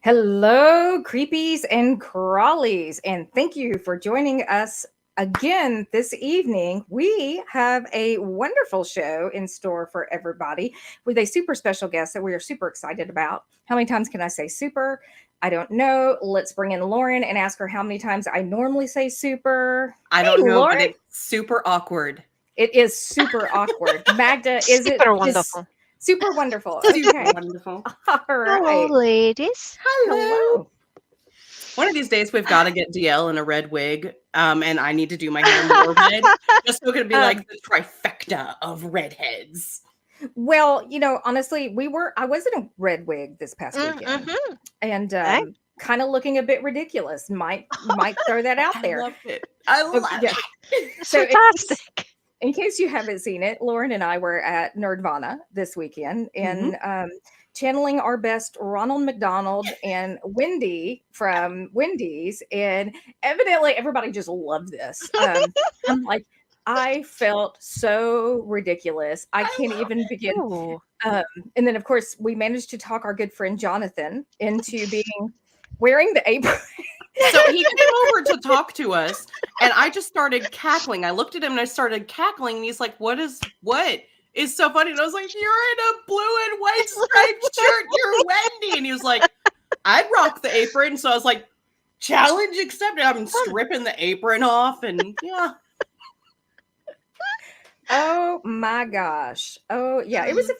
Hello, creepies and crawlies, and thank you for joining us again this evening. We have a wonderful show in store for everybody with a super special guest that we are super excited about. How many times can I say super? I don't know. Let's bring in Lauren and ask her how many times I normally say super. I Hey, don't know, but Lauren. it's super awkward. It is super awkward. Magda, is it Super just wonderful. super wonderful? Super Okay. wonderful. All Hello, right. ladies. Hello. Hello. One of these days, we've got to get DL in a red wig, and I need to do my hair more red, just so it can be like the trifecta of redheads. Well, honestly, I was in a red wig this past weekend Mm-hmm. and Right? kind of looking a bit ridiculous. Might throw that out I there. love it. I love Yeah. it. So Fantastic. in case you haven't seen it, Lauren and I were at Nerdvana this weekend and channeling our best Ronald McDonald and Wendy from Wendy's, and evidently everybody just loved this. I'm like, I felt so ridiculous. I I can't love even it. begin. Ooh. Um, and then, of course, we managed to talk our good friend Jonathan into being wearing the apron. So he came over to talk to us, and I just started cackling. I looked at him and I started cackling, and he's like, what is so funny? And I was like, you're in a blue and white striped shirt. You're Wendy. And he was like, I'd rock the apron. So I was like, challenge accepted. I'm stripping the apron off, and yeah. Oh my gosh. Oh yeah, it was a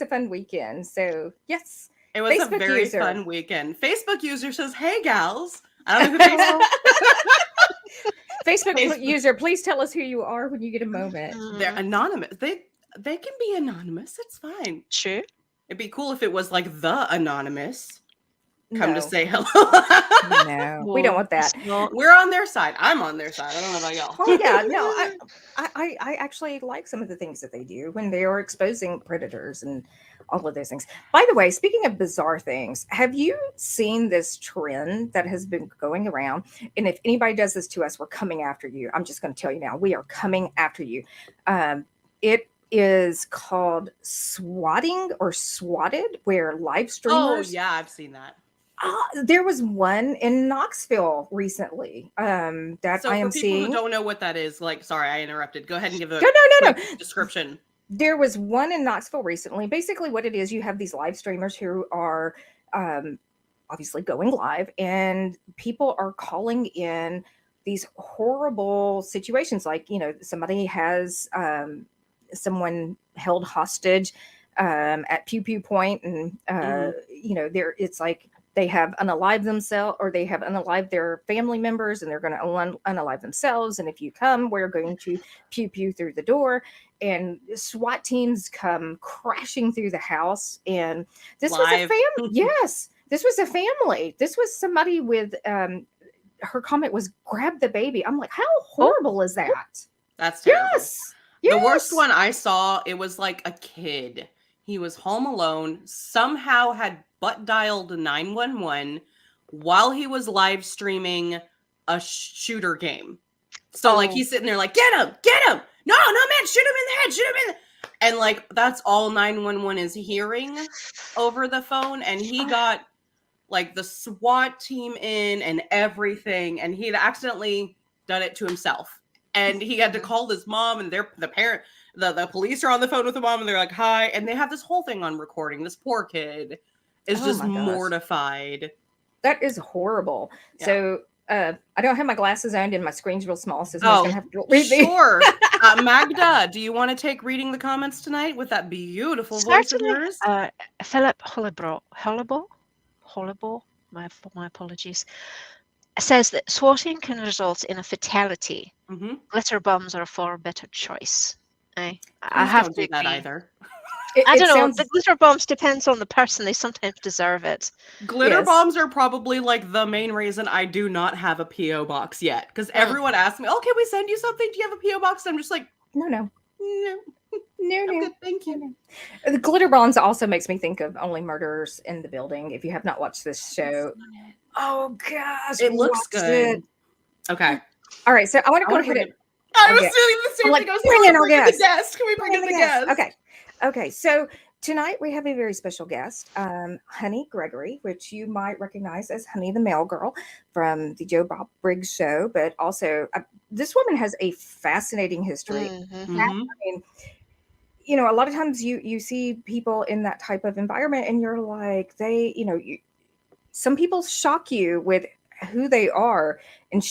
fun weekend. So yes. It was a Facebook very user. fun weekend. Facebook user says, hey, gals. I don't know who Facebook Facebook- user, please tell us who you are when you get a moment. They're anonymous. They can be anonymous. It's fine. True. It'd be cool if it was like the anonymous. Come No. to say hello. No, we don't want that. We're on their side. I'm on their side. I don't know about y'all. Oh yeah, no, I actually like some of the things that they do when they are exposing predators and all of those things. By the way, speaking of bizarre things, have you seen this trend that has been going around? And if anybody does this to us, we're coming after you. I'm just going to tell you now, we are coming after you. It is called swatting or swatted, where live Oh streamers. yeah, I've seen that. There was one in Knoxville recently that So I am for people seeing. who don't know what that is, like, sorry, I interrupted. Go ahead and give a No. quick description. There was one in Knoxville recently. Basically, what it is, you have these live streamers who are obviously going live, and people are calling in these horrible situations. Like, somebody has someone held hostage at Pew Pew Point, and it's like they have unalived themselves, or they have unalived their family members, and they're going to unalive themselves. And if you come, we're going to pew pew through the door. And SWAT teams come crashing through the house. And this was a Live. family. Yes, this was a family. This was somebody with. Her comment was, "Grab the baby." I'm like, how horrible is that? That's terrible. Yes. The worst one I saw, it was like a kid. He was home alone, somehow had butt dialed 911 while he was live streaming a shooter game. So like he's sitting there like, get him. No, man, shoot him in the head. And like, that's all 911 is hearing over the phone. And he got like the SWAT team in and everything. And he had accidentally done it to himself. And he had to call his mom, and the police are on the phone with the mom, and they're like, hi. And they have this whole thing on recording. This poor kid is just mortified. That is horrible. Yeah. So I don't have my glasses on, and my screen's real small, so I'm going to have to read these. Sure. Magda, do you want to take reading the comments tonight with that beautiful voice of yours? Philip Hollable, my apologies, says that swatting can result in a fatality. Mm-hmm. Glitter bombs are a far better choice. I have to do that either. I don't know. The glitter bombs depends on the person. They sometimes deserve it. Glitter bombs are probably like the main reason I do not have a P.O. box yet. Because everyone asks me, oh, can we send you something? Do you have a P.O. box? I'm just like, no. Good, thank you. The glitter bombs also makes me think of Only Murders in the Building. If you have not watched this show. Oh gosh, it looks good. Okay. All right, so I want to go ahead. I was doing the same thing. I was like, bring it to the desk. Can we bring it to the desk? Okay. So Tonight we have a very special guest, Honey Gregory, which you might recognize as Honey the Mailgirl from the Joe Bob Briggs show. But also, this woman has a fascinating history. Mhm. I mean, a lot of times you see people in that type of environment, and you're like, some people shock you with who they are. And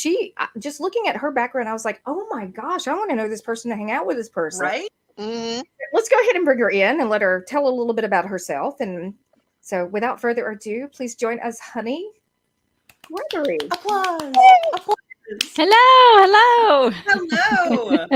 just looking at her background, I was like, oh my gosh, I want to know this person, to hang out with this person. Right? Mhm. Let's go ahead and bring her in and let her tell a little bit about herself. And so, without further ado, please join us, Honey Gregory. Applause. Applause. Hello. Hello.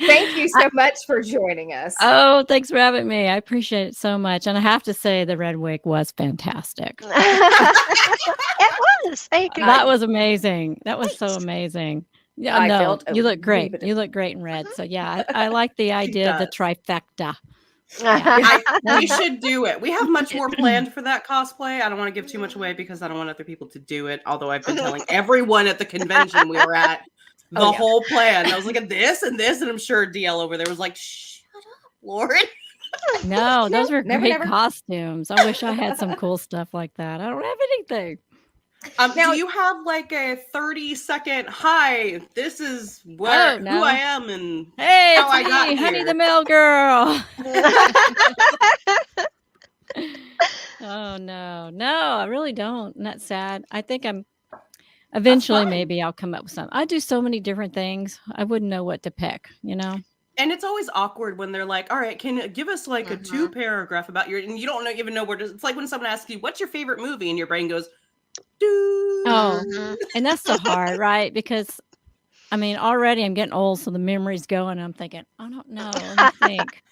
Thank you so much for joining us. Oh, thanks for having me. I appreciate it so much. And I have to say, the red wig was fantastic. It was. I agree. That was amazing. That was so Thanks. amazing. Yeah, I no, felt a you look wee great. bit of- You look great in red. So yeah, I like the idea of the does. trifecta. We should do it. We have much more planned for that cosplay. I don't want to give too much away because I don't want other people to do it. Although I've been telling everyone at the convention we were at the Oh, yeah. whole plan. I was like, at this and this, and I'm sure DL over there was like, shut up, Lauren. No, those were never, great never. costumes. I wish I had some cool stuff like that. I don't have anything. Now- Do you have like a 30-second hi? This is who no. I am, and Hey, How it's I got me, Honey here. the Mailgirl. Oh no, I really don't. And that's sad. I think I'm eventually fine. maybe I'll come up with something. I do so many different things. I wouldn't know what to pick, And it's always awkward when they're like, all right, can you give us like a Mhm. 2-paragraph about and you don't even know where to, it's like when someone asks you, what's your favorite movie? And your brain goes, doo. Oh. Mhm. And that's so hard, right? Because I mean, already I'm getting old, so the memory's going. I'm thinking, I don't know. Let me think.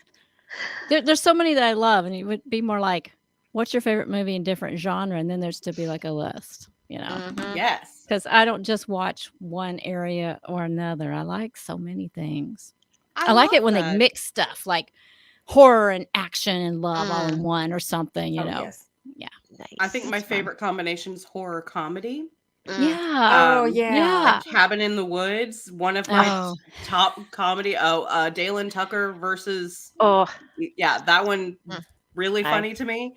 There's so many that I love, and it would be more like, what's your favorite movie in different genre? And then there's to be like a list, Mhm. Yes. because I don't just watch one area or another. I like so many things. I like love it when they that. mix stuff like horror and action and love all in Mm. one or something, Oh, yes. I think my It's fun. favorite combination is horror comedy. Mm. Yeah. Oh, Um, yeah. Like Cabin in the Woods, one of my Oh, top comedy. Dale Tucker versus, Oh, yeah, that one Mm. really I- funny to me.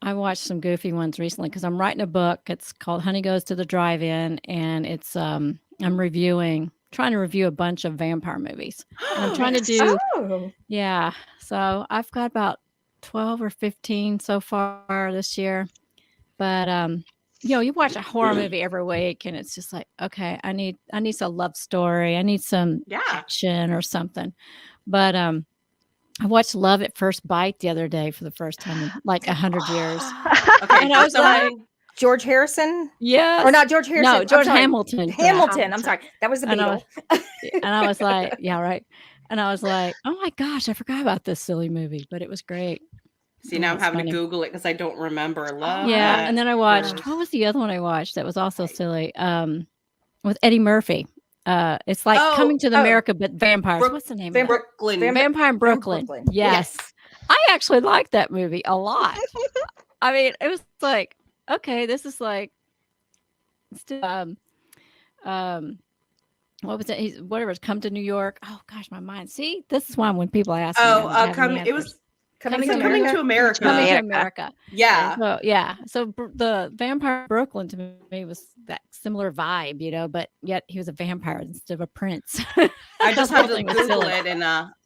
I watched some goofy ones recently because I'm writing a book. It's called Honey Goes to the Drive-In, and it's I'm trying to review a bunch of vampire movies. And I'm trying to do Oh, Yeah. So I've got about 12 or 15 so far this year. But you watch a horror movie every week and it's just like, okay, I need some love story. I need some Yeah. action or something. But I watched Love at First Bite the other day for the first time in like 100 years. Okay, And I was like, someone- George Harrison? Yes. Or not George Harrison. No, I'm George sorry. Hamilton. Hamilton. I'm sorry. That was the I know. Beatle. And I was like, yeah, right. And I was like, oh my gosh, I forgot about this silly movie, but it was great. See, now I'm It's having funny. to Google it because I don't remember. Love Yeah, at and then I watched. First- What was the other one I watched that was also silly? With Eddie Murphy. It's like Oh, Coming to oh. America, but vampires. Brook- What's the name of it? Brooklyn. Vampire in Brooklyn. Brooklyn. Yes. I actually liked that movie a lot. I mean, it was like, okay, this is like, still, what was it? He's whatever. It's Come to New York. Oh gosh, my mind. See, this is why when people ask me, I don't have any it was answers. Coming Coming to to America. Coming to America. America. Yeah. So the vampire in Brooklyn to me was that similar vibe, but yet he was a vampire instead of a prince. I just The had whole to thing was Google silly. it, and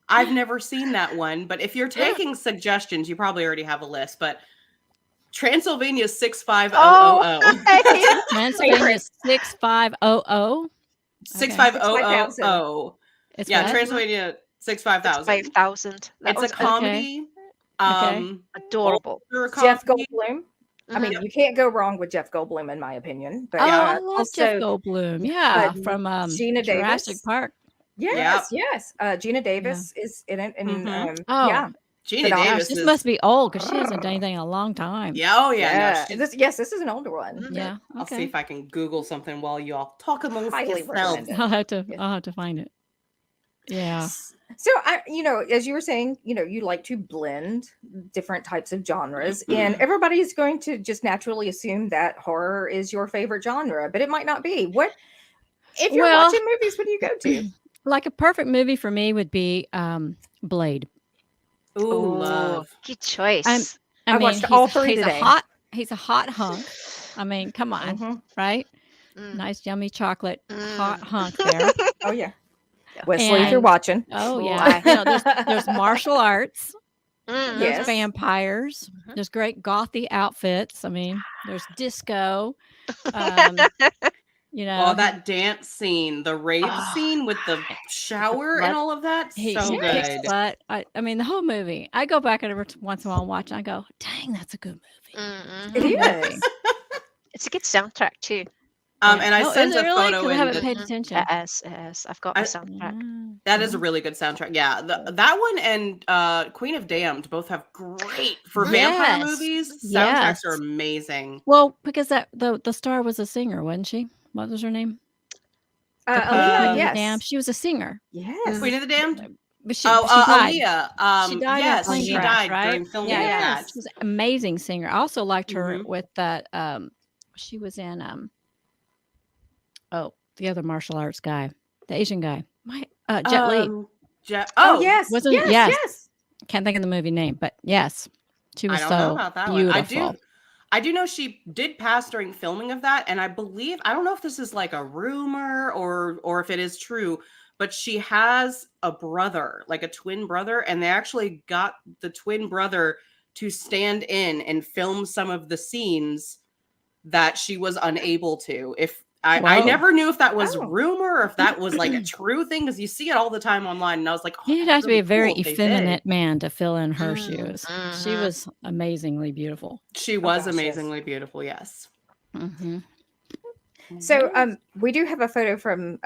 I've never seen that one. But if you're taking suggestions, you probably already have a list. But Transylvania 6500. Oh, Transylvania 6500. 65000. It's Yeah, what? Transylvania 65000. 5,000. That It's was a comedy. Okay. adorable. older Jeff comedy. Goldblum. I Mhm. mean, you can't go wrong with Jeff Goldblum, in my opinion. But Oh, Yeah. I love Jeff Goldblum. Yeah, but from Gina Jurassic Davis. Park. Yes. Gina Davis is in it. And Mhm. Oh, yeah. Gina But, Davis This is. must be old because she hasn't done anything in a long time. Yeah, oh yeah. Yeah. No, This is an older one. Mhm. Yeah. I'll see Okay. if I can Google something while you all talk amongst Highly yourselves. recommended. I'll have to find it. Yeah. So as you were saying, you like to blend different types of genres, and everybody's going to just naturally assume that horror is your favorite genre, but it might not be. What if you're Well- watching movies? What do you go to? Like a perfect movie for me would be Blade. Ooh, Oh, love. good choice. I I mean, watched all three he's today. he's a hot hunk. I mean, come on, Mhm. right? Mm. Nice, yummy chocolate, hot Mm. hunk there. Oh yeah, Yeah. Wesley, if you're And watching, oh Oh, yeah, there's martial arts, Mm, there's yes. vampires, Mhm. there's great gothy outfits. I mean, there's disco. Um, you Oh, know, that dance scene, the rave Oh, scene with the shower blood. and all of that, he so kicks good. butt. I mean, the whole movie. I go back every once in a while and watch, and I go, "Dang, that's a good movie." Mhm. It Good movie. is. It's a good soundtrack too. Yeah. And I Oh, is sent it a really? photo Because I in haven't the paid Mhm. attention. It is. It is. I've got my I- soundtrack. that is a Mhm. really good soundtrack. Yeah, that one and Queen of Damned both have great for vampire Yes. movies. Yes. Soundtracks are amazing. Well, because the star was a singer, wasn't she? What was her name? The Queen Aaliyah, of the Damned. yes, She was a singer, yes. Queen of the Damned. but she Oh, died. Aaliyah. She died in a Yes, plane she crash, died right? during filming Yeah, of Yes. that. she was an amazing singer. I also liked her Mhm. with that. She was in the other martial arts guy, the Asian guy, Jet Li. Oh yes, Wasn't yes, yes? yes. Can't think of the movie name, but yes, she I was don't know so about that one. beautiful. I do know she did pass during filming of that, and I believe I don't know if this is like a rumor or if it is true, but she has a brother, like a twin brother, and they actually got the twin brother to stand in and film some of the scenes that she was unable to. If I Whoa. never knew if that was Oh. rumor or if that was like a true thing, because you see it all the time online, and I was like, oh, You'd that's have to be really a very cool if they effeminate did. man to fill in her Mm, shoes. She mhm. was amazingly beautiful. She was gosh, yes. amazingly beautiful, yes. Mm-hmm. So we do have a photo from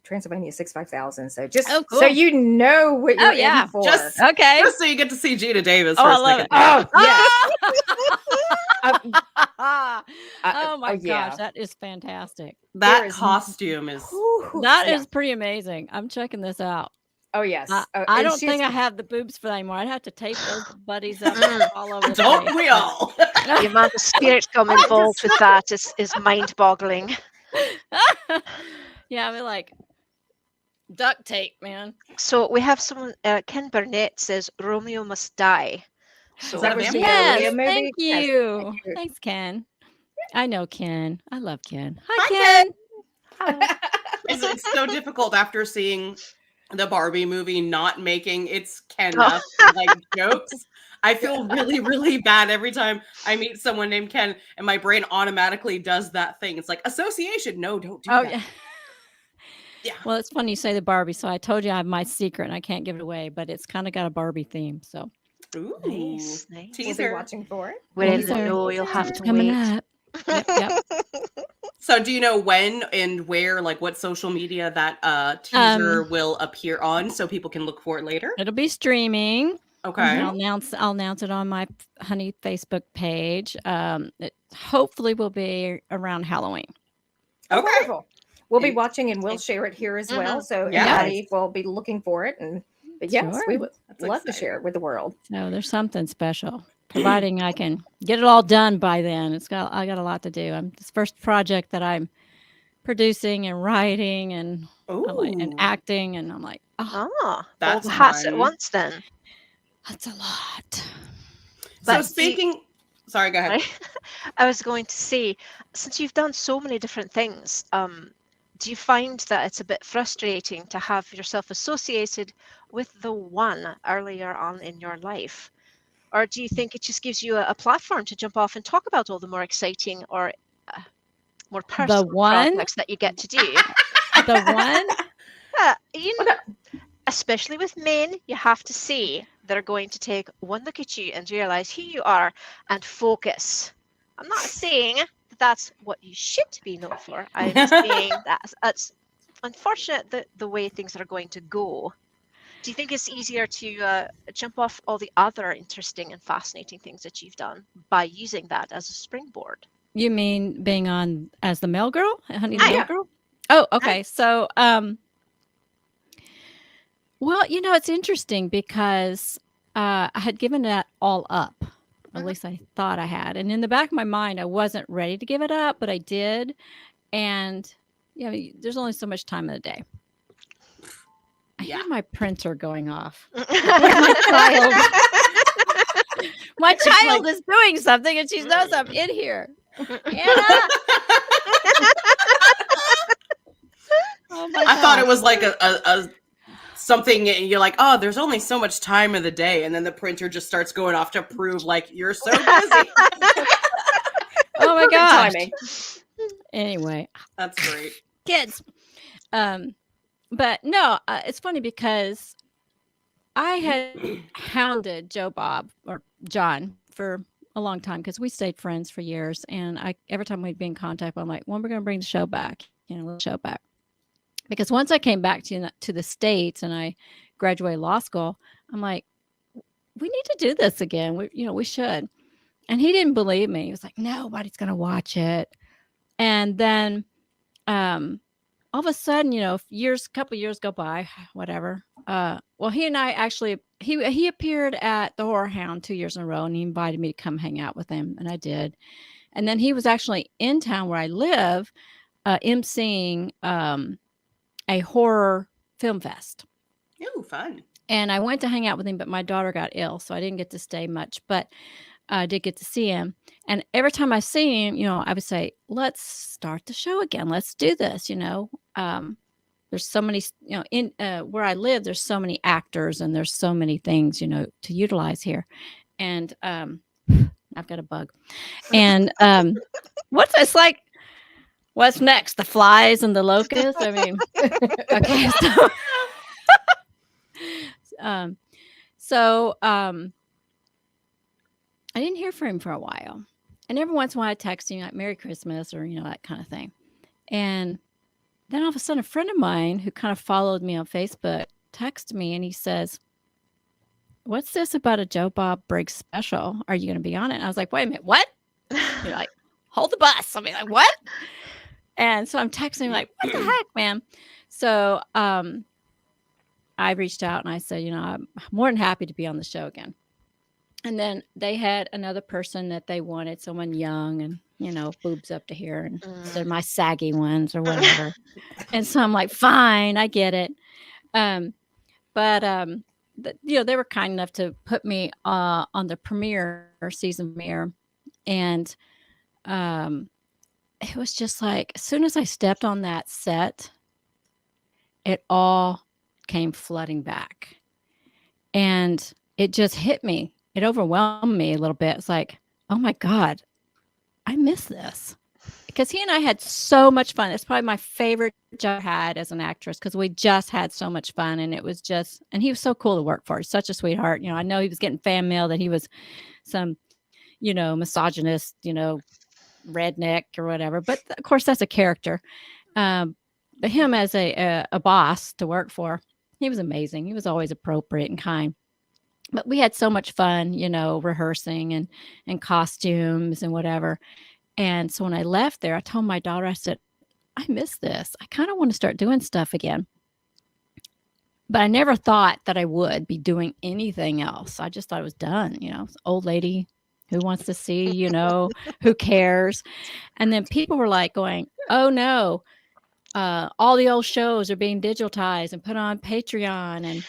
Transylvania 65000. So just Oh, so cool. you know what you're in for. Just Okay. Just so you get to see Gina Davis Oh, for I a love second. it. Oh yes. Oh my yeah. gosh, that is fantastic. That There is- costume is Whew, That yeah. is pretty amazing. I'm checking this out. Oh yes. I And don't she's- think I have the boobs for that anymore. I'd have to tape those buddies up Mm. all over the don't place. we all? The amount of spirit come involved with that is mind-boggling. Yeah, I mean, like duct tape, man. So we have someone. Ken Burnett says Romeo Must Die. So Is that That a was the vampire? Aaliyah Yes, movie? thank Yes, you. thank you. Thanks, Ken. I know Ken. I love Ken. Hi, Hi, Ken. It's so difficult after seeing the Barbie movie not making its Ken-up like jokes. I feel really, really bad every time I meet someone named Ken, and my brain automatically does that thing. It's like association. No, don't do Oh that. yeah. Yeah. Well, it's funny you say the Barbie. So I told you I have my secret, and I can't give it away, but it's kind of got a Barbie theme. So Ooh, nice, nice. We'll be teaser. watching for it. We're in Teaser. the know. You'll have it's to coming wait. up. Yep. So do you know when and where, like what social media that teaser will appear on so people can look for it later? It'll be streaming. Okay. I'll announce it on my Honey Facebook page. It hopefully will be around Halloween. Oh, Okay. wonderful. We'll be And- watching and we'll share it here as well. So Yes. everybody will be looking for it. But yes, we Sure. would That's love to exciting. share it with the world. So there's something special. Providing I can get it all done by then. I got a lot to do. This first project that I'm producing and writing and Ooh. acting, and I'm like, oh, Ah, all That's the hats at fun. once then. that's a lot. So But speaking, sorry, go ahead. Right? I was going to say, since you've done so many different things, do you find that it's a bit frustrating to have yourself associated with the one earlier on in your life? Or do you think it just gives you a platform to jump off and talk about all the more exciting or more personal one? projects that you get to do? The one? Especially with men, you have to say they're going to take one look at you and realize who you are and focus. I'm not saying that's what you should be known for. I'm saying that's unfortunate the way things are going to go. Do you think it's easier to jump off all the other interesting and fascinating things that you've done by using that as a springboard? You mean being on as the Mailgirl, Honey the Yeah. Mailgirl? Oh, okay. So, well, it's interesting because I had given that all up. At least I thought I had. And in the back of my mind, I wasn't ready to give it up, but I did. And there's only so much time in the day. Yeah. hear my printer going off. My child. My child is doing something and she knows I'm in here. Hannah! Oh my I thought it gosh. was like a something, and you're like, oh, there's only so much time of the day, and then the printer just starts going off to prove like you're so busy. Oh my Perfect gosh. timing. Anyway, That's great. kids. But no, it's funny because I had hounded Joe Bob or John for a long time because we stayed friends for years. And every time we'd be in contact, I'm like, when we're going to bring the show back, the show back. Because once I came back to the States and I graduated law school, I'm like, we need to do this again. We should. And he didn't believe me. He was like, nobody's going to watch it. And then, all of a sudden, a couple years go by, whatever. Well, he and I actually, he appeared at the Horror Hound 2 years in a row, and he invited me to come hang out with him, and I did. And then he was actually in town where I live, emceeing a horror film fest. Ooh, fun. And I went to hang out with him, but my daughter got ill, so I didn't get to stay much. But I did get to see him. And every time I see him, I would say, let's start the show again. Let's do this. There's so many, in where I live, there's so many actors and there's so many things, to utilize here. And I've got a bug. And it's like, what's next? The flies and the locusts? I mean, okay. So, I didn't hear from him for a while. And every once in a while I text him like Merry Christmas or, that kind of thing. And then all of a sudden a friend of mine who kind of followed me on Facebook texted me and he says, what's this about a Joe Bob Briggs special? Are you going to be on it? And I was like, wait a minute, what? You're like, hold the bus. I mean, like, what? And so I'm texting him like, what the heck, man? So I reached out and I said, I'm more than happy to be on the show again. And then they had another person that they wanted, someone young and, boobs up to here. And they're my saggy ones or whatever. And so I'm like, fine, I get it. But they were kind enough to put me on the season premiere. And it was just like, as soon as I stepped on that set, it all came flooding back. And it just hit me. It overwhelmed me a little bit. It's like, oh my God, I miss this. Because he and I had so much fun. It's probably my favorite job I had as an actress because we just had so much fun. And it was and he was so cool to work for. He's such a sweetheart. I know he was getting fan mail that he was some, misogynist, redneck or whatever. But of course, that's a character. But him as a boss to work for, he was amazing. He was always appropriate and kind. But we had so much fun, rehearsing and costumes and whatever. And so when I left there, I told my daughter, I said, I miss this. I kind of want to start doing stuff again. But I never thought that I would be doing anything else. I just thought it was done, old lady who wants to see, who cares. And then people were like going, oh no, all the old shows are being digitized and put on Patreon and,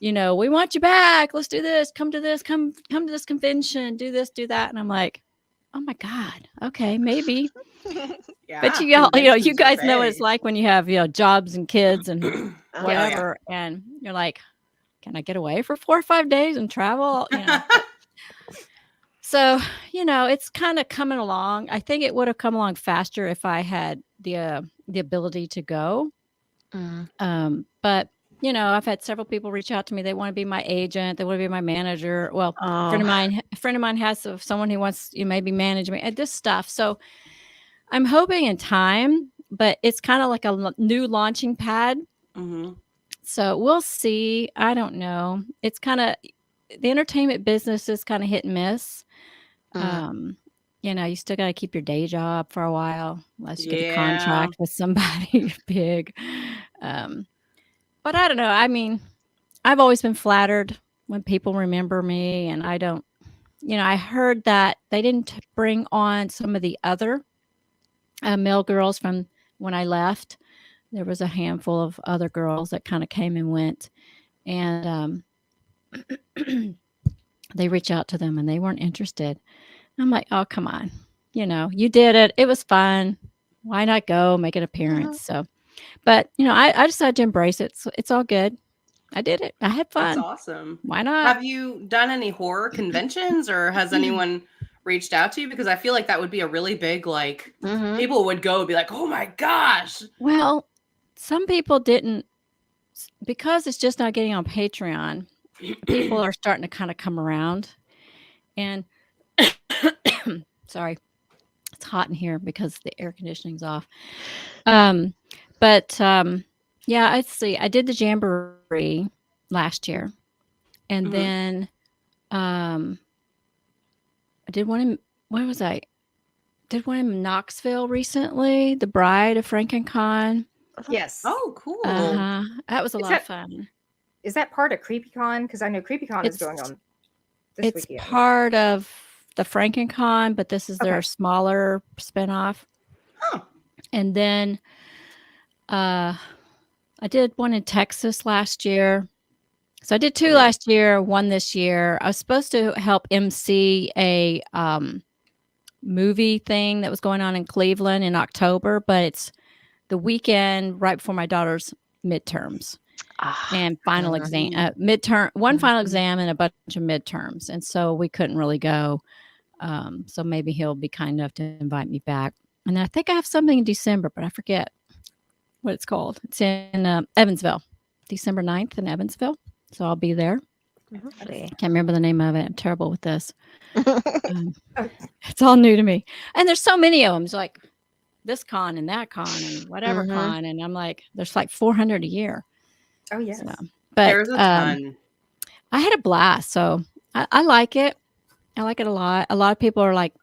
we want you back. Let's do this. Come to this convention. Do this, do that. And I'm like, oh my God. Okay, maybe. Yeah, but you guys know what it's like when you have, jobs and kids and whatever. Yeah. And you're like, can I get away for 4 or 5 days and travel? So, it's kind of coming along. I think it would have come along faster if I had the ability to go. But I've had several people reach out to me. They want to be my agent. They want to be my manager. Well, a friend of mine has someone who wants maybe manage me and this stuff. So I'm hoping in time, but it's kind of like a new launching pad. Mm-hmm. So we'll see. I don't know. It's kind of the entertainment business is kind of hit and miss. You still got to keep your day job for a while unless you get a contract with somebody big. But I don't know. I mean, I've always been flattered when people remember me, and I don't, I heard that they didn't bring on some of the other male girls from when I left there was a handful of other girls that kind of came and went, and they reached out to them and they weren't interested. I'm like, oh, come on. You did it. It was fun. Why not go make an appearance? So, but, I decided to embrace it. So it's all good. I did it. I had That's fun. awesome. Why not? Have you done any horror conventions, or has anyone reached out to you? Because I feel like that would be a really big, like, people would go and be like, oh my gosh. Well, some people didn't, because it's just not getting on Patreon. People are starting to kind of come around, and sorry, it's hot in here because the air conditioning's off. But yeah, I'd see. I did the Jamboree last year, and then I did one in, where was I? Did one in Knoxville recently. The Bride of FrankenCon. Yes. Oh, cool. That was a lot of fun. Is that part of CreepyCon? Because I know CreepyCon is going on this It's weekend. part of the FrankenCon, but this is their smaller spinoff. Huh. And then I did one in Texas last year. So I did 2 last year, 1 this year. I was supposed to help MC a movie thing that was going on in Cleveland in October, but it's the weekend right before my daughter's midterms and final exam, one final exam and a bunch of midterms. And so we couldn't really go. So maybe he'll be kind enough to invite me back. And I think I have something in December, but I forget what it's called. It's in Evansville, December 9th in Evansville. So I'll be there. Lovely. Can't remember the name of it. I'm terrible with this. It's all new to me. And there's so many of them. It's like this con and that con and whatever con. And I'm like, there's like 400 a year. Oh, yes. So, but There's a ton. I had a blast. So I like it. I like it a lot. A lot of people are like,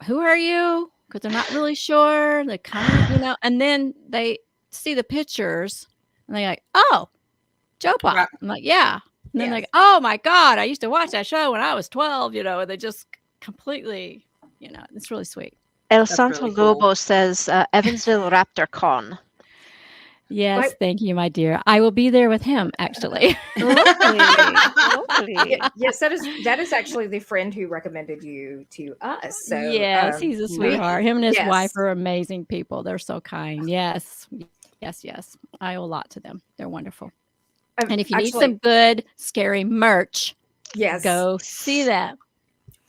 who are you? Because they're not really sure. They kind of, and then they see the pictures and they're like, oh, Joe Pop. Right. I'm like, yeah. And then like, oh my God, I used to watch that show when I was 12, and they just completely, it's really sweet. El That's Santo really cool. Lobo says Evansville Raptor Con. Yes, thank you, my dear. I will be there with him, actually. Lovely. Yes, that is actually the friend who recommended you to us. So yes, he's a sweetheart. Him and his yes. wife are amazing people. They're so kind. Yes. I owe a lot to them. They're wonderful. And if you need some good, scary merch, yes, go see that.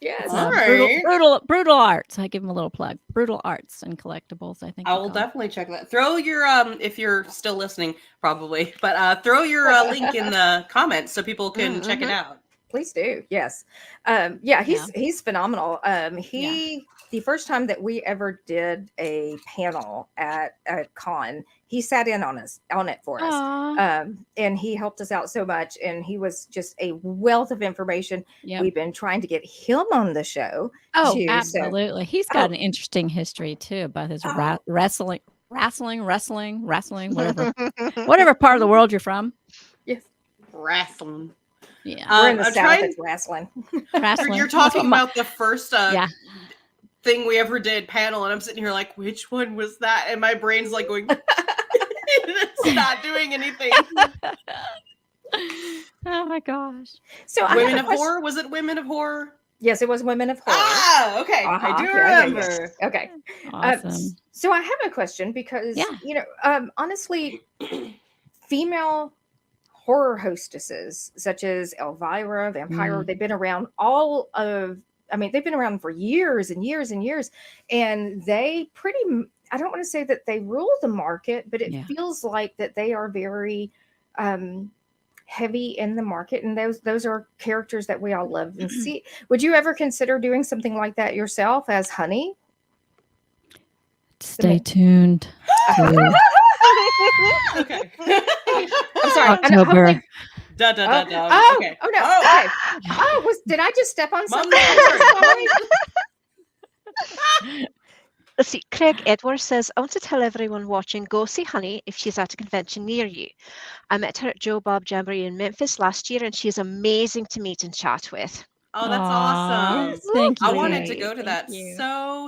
Yes. All right. Brutal Arts. I give them a little plug. Brutal Arts and Collectibles, I think. I will definitely check that. Throw your if you're still listening, probably, but throw your link in the comments so people can check it out. Please do. Yes. He's phenomenal. The first time that we ever did a panel at a con, he sat in on it for us. And he helped us out so much. And he was just a wealth of information. Yep. We've been trying to get him on the show. Oh, too, absolutely. He's got an interesting history too about his wrestling, whatever part of the world you're from. Yes. Wrestling. Yeah. We're in the South, it's wrestling. You're talking about the first thing we ever did panel, and I'm sitting here like, which one was that? And my brain's like going, it's not doing anything. Oh my gosh. So Women of Horror? Was it Women of Horror? Yes, it was Women of Horror. Ah, okay. I do remember. Yeah. Okay. Awesome. So I have a question because, honestly, female horror hostesses such as Elvira, Vampire, they've been around they've been around for years and years and years. And they I don't want to say that they rule the market, but it feels like that they are very heavy in the market. And those are characters that we all love and see. Would you ever consider doing something like that yourself as Honey? Stay tuned. Okay. I'm sorry. October. Okay. Oh no. Okay. Oh, did I just step on something? Let's see. Craig Edwards says, I want to tell everyone watching, go see Honey if she's at a convention near you. I met her at Joe Bob Jamboree in Memphis last year, and she's amazing to meet and chat with. Oh, that's awesome. Thank you. I wanted to go to Thank that you.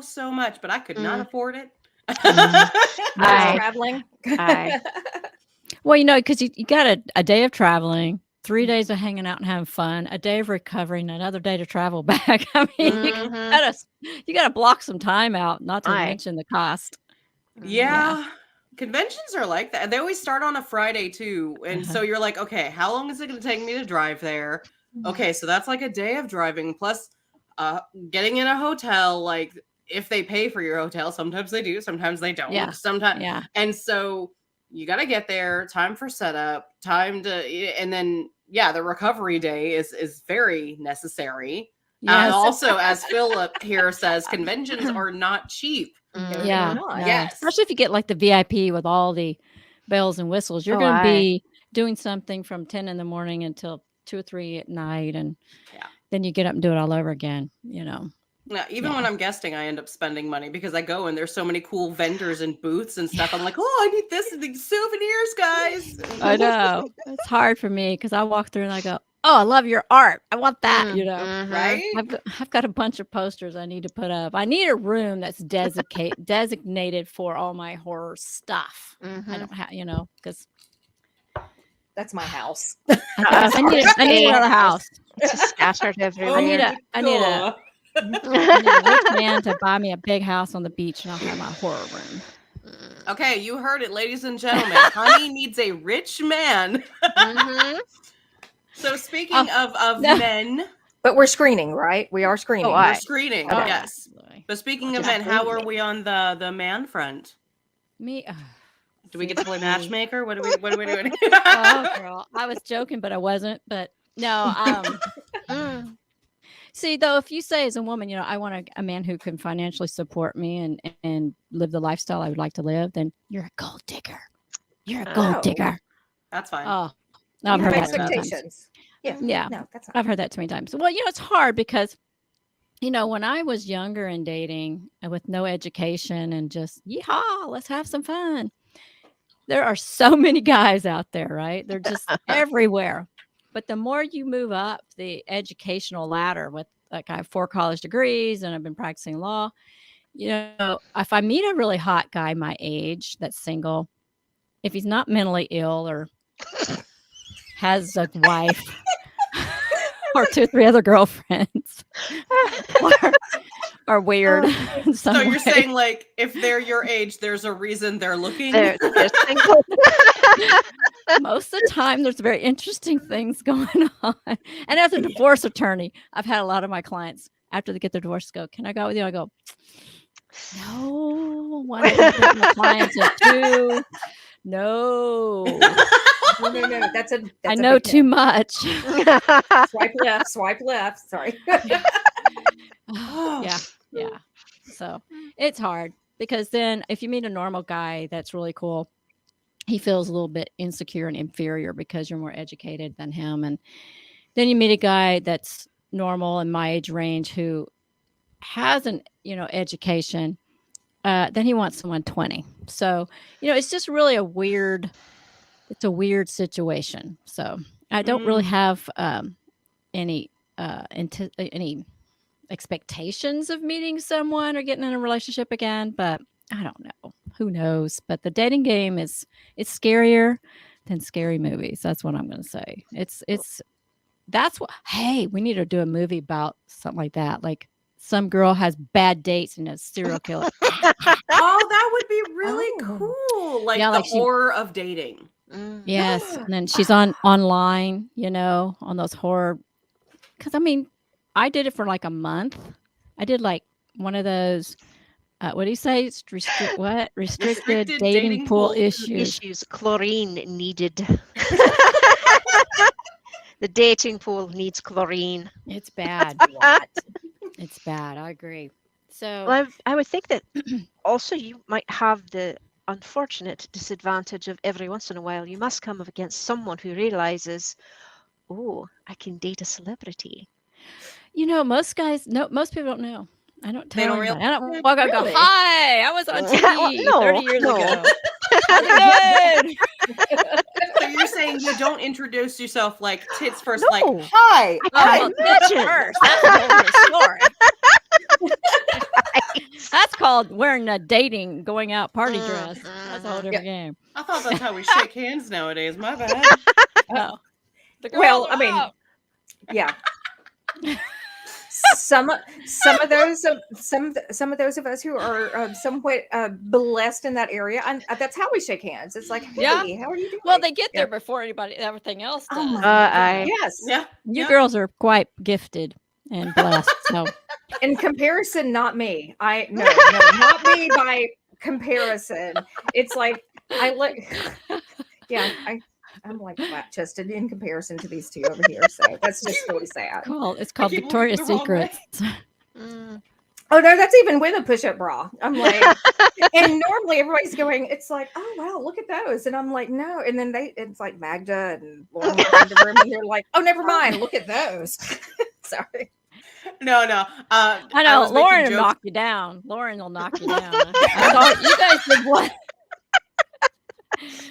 so much, but I could not afford it. Aye. traveling. Aye. Well, because you got a day of traveling, 3 days of hanging out and having fun, a day of recovering, another day to travel back. I mean, Mhm. you gotta block some time out, not to Aye. mention the cost. Yeah. Conventions are like that. They always start on a Friday too. And so you're like, okay, how long is it going to take me to drive there? Okay, so that's like a day of driving plus getting in a hotel. Like if they pay for your hotel, sometimes they do, sometimes they don't. Yeah. Sometimes, Yeah. and so you got to get there, time for setup, time to, and then the recovery day is very necessary. Yes. Also, as Philip here says, conventions are not cheap. No, they Yeah. are not. No. Yes. Especially if you get like the VIP with all the bells and whistles, you're Oh, going to aye. be doing something from 10 in the morning until 2 or 3 at night. And then you get up and do it all over again, Yeah, even when I'm guesting, I end up spending money because I go and there's so many cool vendors and booths and stuff. I'm like, oh, I need this and these souvenirs, guys. I know. It's hard for me because I walk through and I go, oh, I love your art. I want that, Mhm. Right? I've got a bunch of posters I need to put up. I need a room that's designated for all my horror stuff. I don't have, because That's my house. I need another house. It's just scattered everywhere. I need a rich man to buy me a big house on the beach, and I'll have my horror room. Okay, you heard it, ladies and gentlemen. Honey needs a rich man. Mhm. So speaking of men, But we're screening, right? We are screening. aye. we're screening. Okay. Yes. But speaking of Just men, how believe are we on the man front? Me, Do we get to play matchmaker? What are we doing? oh, girl, I was joking, but I wasn't. But no, see, though, if you say as a woman, I want a man who can financially support me and live the lifestyle I would like to live, then you're a gold digger. You're a gold Oh. digger. That's fine. Oh, You I've have heard that so many times. expectations. Yeah. Yeah. No, that's not. I've heard that too many times. Well, it's hard because, when I was younger and dating with no education and just, yeehaw, let's have some fun. There are so many guys out there, right? They're just everywhere. But the more you move up the educational ladder with, like, I have 4 college degrees and I've been practicing law, if I meet a really hot guy my age that's single, if he's not mentally ill or has a wife or 2 or 3 other girlfriends or weird in some So you're way. saying, like, if they're your age, there's a reason they're looking? They're single. Most of the time there's very interesting things going on. And as a divorce attorney, I've had a lot of my clients after they get their divorce go, can I go out with you? I go, no, one, I don't think my clients are 2. No. No. That's I a know big too no. much. Swipe left. Sorry. Yeah. So it's hard because then if you meet a normal guy that's really cool, he feels a little bit insecure and inferior because you're more educated than him. And then you meet a guy that's normal in my age range who has an, education. Then he wants someone 20. So, it's just really a weird situation. So I don't really have any expectations of meeting someone or getting in a relationship again, but I don't know. Who knows? But the dating game it's scarier than scary movies. That's what I'm going to say. That's what. Hey, we need to do a movie about something like that. Like some girl has bad dates and a serial killer. Oh, that would be really cool. Like, the horror of dating. Yes, and then she's online, on those horror. Because I did it for like a month. I did like one of those. What do you say? Restricted dating pool issues. Chlorine needed. The dating pool needs chlorine. It's bad. It's bad. I agree. So Well, I would think that also you might have the unfortunate disadvantage of every once in a while you must come up against someone who realizes, oh, I can date a celebrity. most people don't know. I don't tell don't anybody. I don't walk up and Really? go, hi, I was on TV 30 years no. ago. How's it going? So you're saying you don't introduce yourself like tits first, No. like, hi. I Well, can't imagine. first, that's a whole other story. That's called wearing a dating, going out party dress. That's a whole different game. I thought that's how we shake hands nowadays. My bad. No. The Well, girls I are mean, out. yeah. Some of those some of those of us who are somewhat blessed in that area, and that's how we shake hands. It's like, hey, Yeah. how are you doing? Well, they get Yeah. there before everything else does. Oh my I Yes. Yeah. You girls are quite gifted and blessed. So In comparison, not me. No, not me by comparison. It's like I look, yeah, I'm like flat chested in comparison to these two over here. So that's just really sad. it's called keep looking Victoria's the wrong way. Secrets. Oh no, that's even with a push-up bra. I'm like, and normally everybody's going, it's like, oh wow, look at those. And I'm like, no. And then it's like Magda and Lauren walk in the room and they're like, oh, never mind, look at those. Sorry. No. I I know was making Lauren will jokes- knock you down. Lauren will knock you down. I thought you guys did what?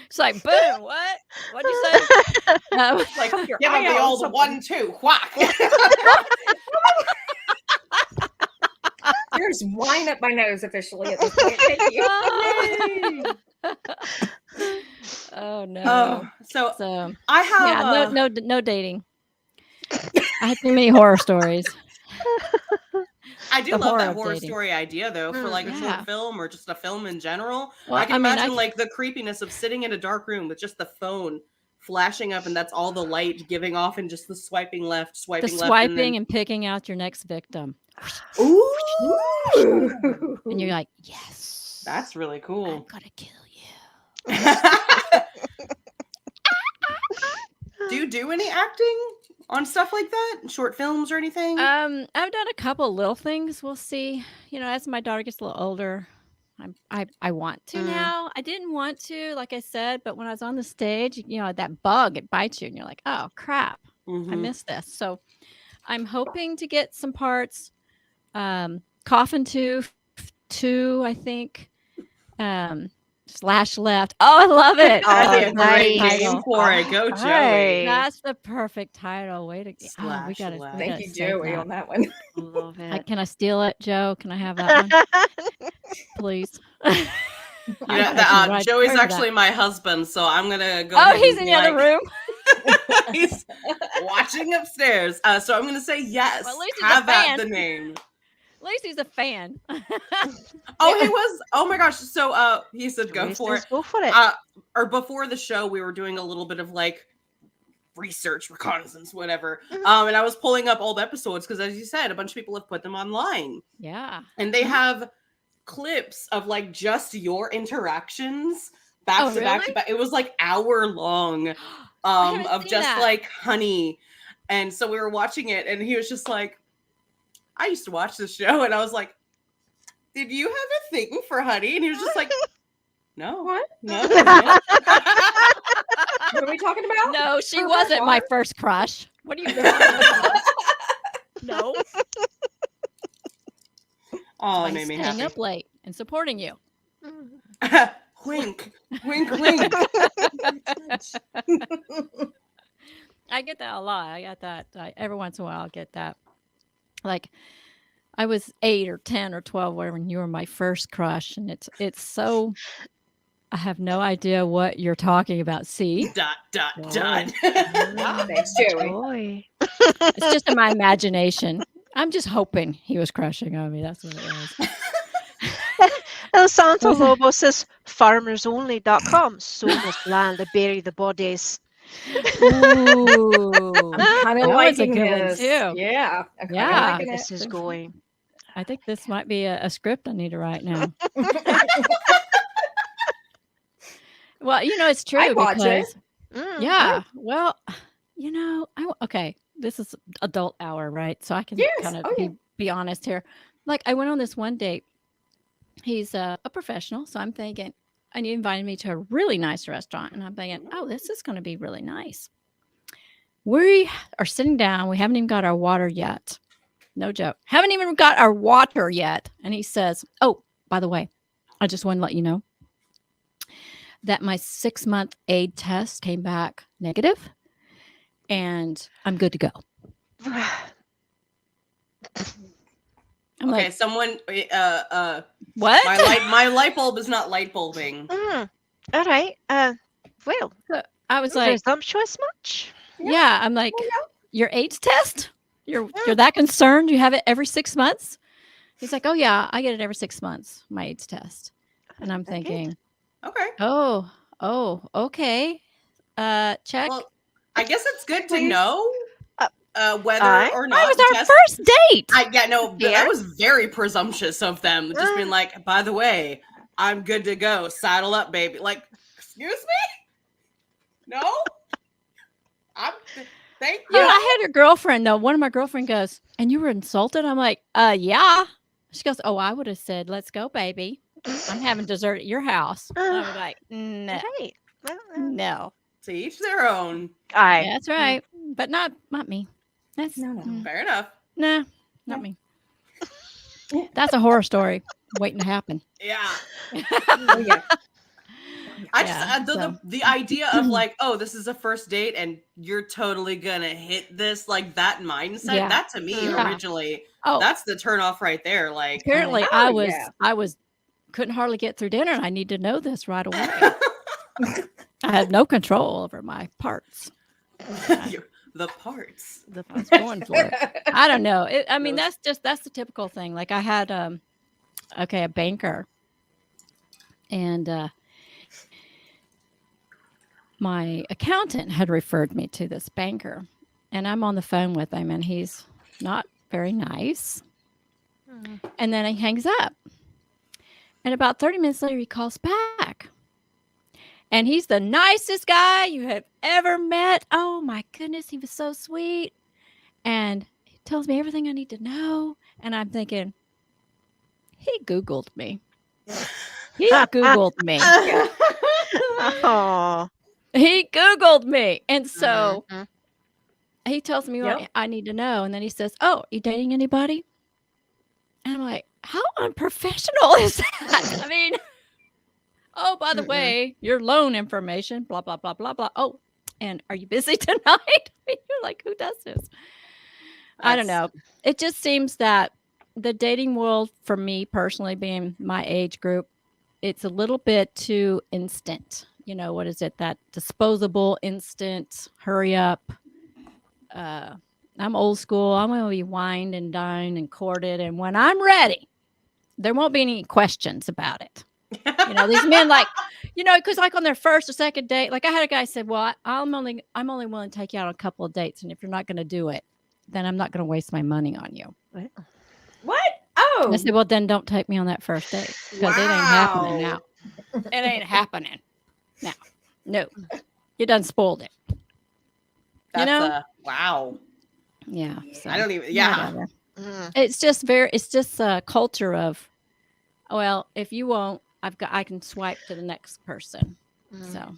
It's like, boom, what? What'd you say? Like, Your give them eye the out old something. 1-2 whack. There's wine up my nose officially at this point. Thank you. Oh no. So So I have no dating. I had too many horror stories. I do the love horror that of horror dating. story idea though for like a Yeah. short film or just a film in general. Well, I can mean, imagine like the creepiness of sitting in a dark room with just the phone flashing up and that's all the light giving off and just the swiping left, swiping the left. swiping and picking out your next victim. Ooh, And you're like, yes. that's really I'm cool. gonna kill you. Do you do any acting on stuff like that? Short films or anything? I've done a couple little things. We'll see. You know, as my daughter gets a little older, I want to now. I didn't want to, like I said, but when I was on the stage, you know, that bug, it bites you and you're like, oh crap, I Mhm. missed this. So I'm hoping to get some parts. Coffin 2, I think. Slash left. Oh, I love it. That'd be a great nice. name for it. Go, Joey. Hi. That's the perfect title. Way to go. Oh, we Slash gotta, left. we Thank gotta you, save Joey, that. on that one. Love it. Can I steal it, Joe? Can I have that one, please? You know, Joey's actually my husband, so I'm gonna go. Oh, ahead he's and in be the other like- room. He's watching upstairs. So I'm gonna say yes. Well, at least he's a have that fan. the name. At least he's a fan. Oh, he was. Oh my gosh. So he said go Joey for says it. Go for it. Or before the show, we were doing a little bit of like research, reconnaissance, whatever. Mhm. And I was pulling up old episodes because, as you said, a bunch of people have put them online, Yeah. and they have clips of like just your interactions back Oh, to back to really? back. It was like hour long haven't of seen just that. like Honey. And so we were watching it, and he was just like, I used to watch this show, and I was like, did you have a thing for Honey? And he was just like, no. What? No. What are we talking about? No, she Her wasn't my heart? first crush. What are you talking about? No. Oh, By it made me staying happy. up late and supporting you. Wink, wink, wink. I get that a lot. I got that every once in a while. I'll get that. Like, I was 8 or 10 or 12, whatever, and you were my first crush, and it's so. I have no idea what you're talking about. See, Dot, dot, Whoa. dot. Thanks, Joey. Joy. it's just in my imagination. I'm just hoping he was crushing on me. That's what it was. El Santo Lobo says farmersonly.com. Soulless land to bury the bodies. Ooh, I'm kind of that was a liking good one, this. too. Yeah. I'm kinda Yeah. liking This it. is going. I think this might be a script I need to write now. Well, you know, it's true I'd watch it. because Mm, yeah. Well, you know, okay. This is adult hour, right? So I can Yes. kind of Oh, yeah. be honest here. Like, I went on this one date. He's a professional, so I'm thinking, and he invited me to a really nice restaurant, and I'm thinking, oh, this is going to be really nice. We are sitting down. We haven't even got our water yet. No joke. Haven't even got our water yet. And he says, oh, by the way, I just want to let you know that my 6-month aid test came back negative, and I'm good to go. I'm Okay, like, someone. what? My light bulb is not light bulbing. All right. Well, I was like, presumptuous much? yeah. I'm like, your AIDS test? You're that concerned? You have it every 6 months? He's like, oh yeah, I get it every 6 months, my AIDS test. And I'm thinking, Okay. oh, okay. Check. Well, I guess it's good to Please. know whether Aye. or That not was the our test. first date. That was very presumptuous of them. Just being like, by the way, I'm good to go. Saddle up, baby. Like, excuse me? No? Thank you. Yeah, I had your girlfriend though. One of my girlfriend goes, and you were insulted? I'm like, yeah. She goes, oh, I would have said, let's go, baby. I'm having dessert at your house. And I was like, no, Right. Well, no. To each their own. aye. Yeah, that's right. But not me. That's No. Fair enough. nah, not me. That's a horror story waiting to happen. Yeah. Oh, yeah. I Yeah, just the idea of like, oh, this is a first date and you're totally gonna hit this, like that mindset. Yeah. That to me Yeah. originally, Oh, that's the turn off right there. Like, apparently Oh, I was couldn't hardly get through dinner and I need to know this right away. I had no control over my parts. the parts. I was going for it. I don't know. I mean, Those- that's the typical thing. Like I had a banker, and my accountant had referred me to this banker, and I'm on the phone with him, and he's not very nice. And then he hangs up, and about 30 minutes later, he calls back. And he's the nicest guy you have ever met. Oh my goodness, he was so sweet. And he tells me everything I need to know. And I'm thinking, he Googled me. He Googled me. Oh. He Googled me. And so Mhm. he tells me what Yep. I need to know. And then he says, oh, you dating anybody? And I'm like, how unprofessional is that? I mean, oh, by the way, your loan information, blah, blah, blah, blah, blah. Oh, and are you busy tonight? I mean, you're like, who does this? I don't know. It just seems that the dating world, for me personally, being my age group, it's a little bit too instant. You know, what is it? That disposable, instant, hurry up. I'm old school. I'm going to be wined and dined and courted. And when I'm ready, there won't be any questions about it. You know, these men like, you know, because like on their first or second date, like I had a guy said, well, I'm only willing to take you out on a couple of dates. And if you're not going to do it, then I'm not going to waste my money on you. What? Oh. I said, well, then don't take me on that first date because it ain't happening now. It ain't happening now. No, you done spoiled it. That's know? Wow. Yeah. So, I don't even. Yeah. whatever. Mm. It's just a culture of, well, if you won't, I can swipe to the next person. So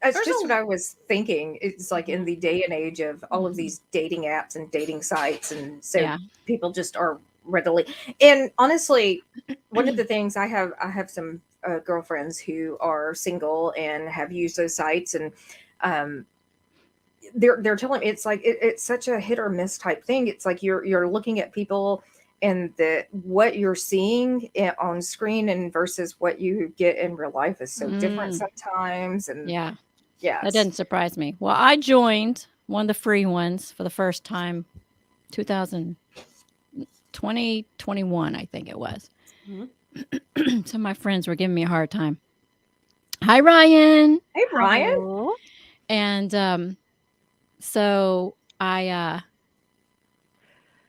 That's There's just a- what I was thinking. It's like in the day and age of all of these dating apps and dating sites, and so yeah. people just are readily. And honestly, one of the things I have some girlfriends who are single and have used those sites, and they're telling me it's like it's such a hit or miss type thing. It's like you're looking at people and what you're seeing on screen and versus what you get in real life is so different sometimes. And Yeah. yeah, That doesn't surprise me. Well, I joined one of the free ones for the first time, 2021, I think it was. So my friends were giving me a hard time. Hi, Ryan. Hey, Brian. Hello. And so I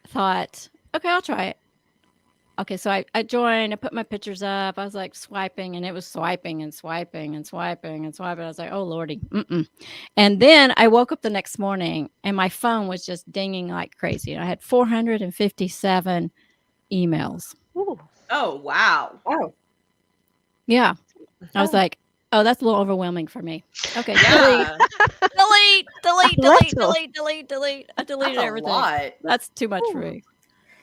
thought, okay, I'll try it. Okay, so I joined, I put my pictures up. I was like swiping, and it was swiping and swiping and swiping and swiping. I was like, oh, Lordy. And then I woke up the next morning, and my phone was just dinging like crazy. And I had 457 emails. Ooh. Oh wow. Oh, Yeah. I was like, oh, that's a little overwhelming for me. Okay, Yeah. delete. Little. I deleted That's a everything. lot. That's too much for me.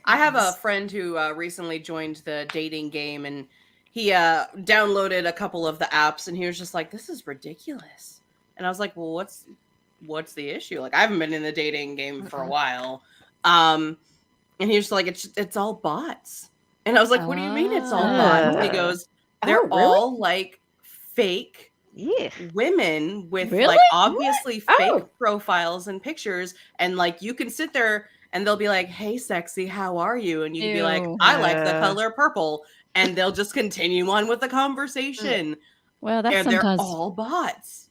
I have a friend who recently joined the dating game, and he downloaded a couple of the apps, and he was just like, "This is ridiculous." And I was like, "Well, what's the issue? Like, I haven't been in the dating game for a while." And he was just like, "It's all bots. And I was like, what do you mean it's all bots? And he goes, they're Oh, really? all like fake Yeah. women with Really? like obviously fake Oh. profiles and pictures. And like you can sit there and they'll be like, hey, sexy, how are you? And you can be like, Ew. I like the color purple. And they'll just continue on with the conversation. Well, that's And they're sometimes all bots.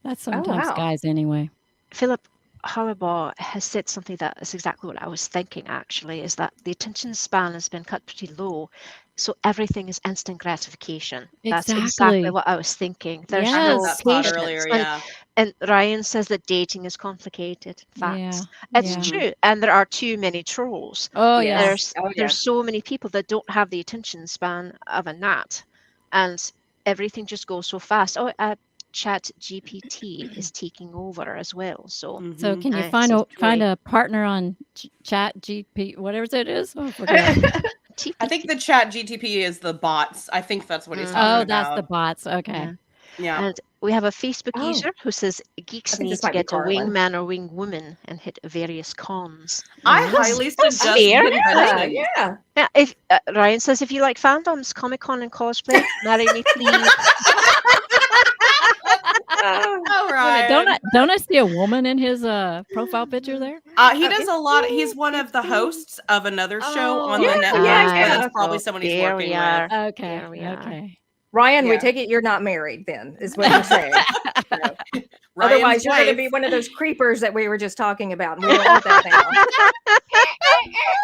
wow. guys anyway. Philip Harbaugh has said something that is exactly what I was thinking, actually, is that the attention span has been cut pretty low. So everything is instant gratification. That's exactly Exactly. what I was thinking. There's I heard no that thought patience. earlier, And, yeah. and Ryan says that dating is complicated. Yeah. Facts. It's Yeah. true. And there are too many trolls. Oh Yes. yeah. There's Oh, there's yes. so many people that don't have the attention span of a gnat. And everything just goes so fast. Oh, Chat GPT is taking over as well. So So Mhm. can you I find see find Joy. a partner on Chat GP, whatever it is? Oh, I forgot. I think the chat GTP is the bots. I think that's what he's Mhm. talking Oh, about. that's the bots. Okay. Yeah. Yeah. And we have a Facebook Oh. user who says geeks I think need this to might be get a Carlin. wingman or wingwoman and hit various cons. I That's- highly that's suggest fair. conventions. Yeah. Yeah, if Ryan says if you like fandoms, Comic Con and cosplay, marry me please. Oh, Wait a minute, Ryan. don't I see a woman in his profile picture there? He does a lot. He's one of the hosts of another show on the yeah, Netflix, yeah, but yeah. it's probably someone he's There working we with. are. Okay. There we are. Okay. Ryan, we Yeah. take it you're not married then, is what you're saying. So, Ryan's otherwise, you're going to wife. be one of those creepers that we were just talking about. And we don't want that now.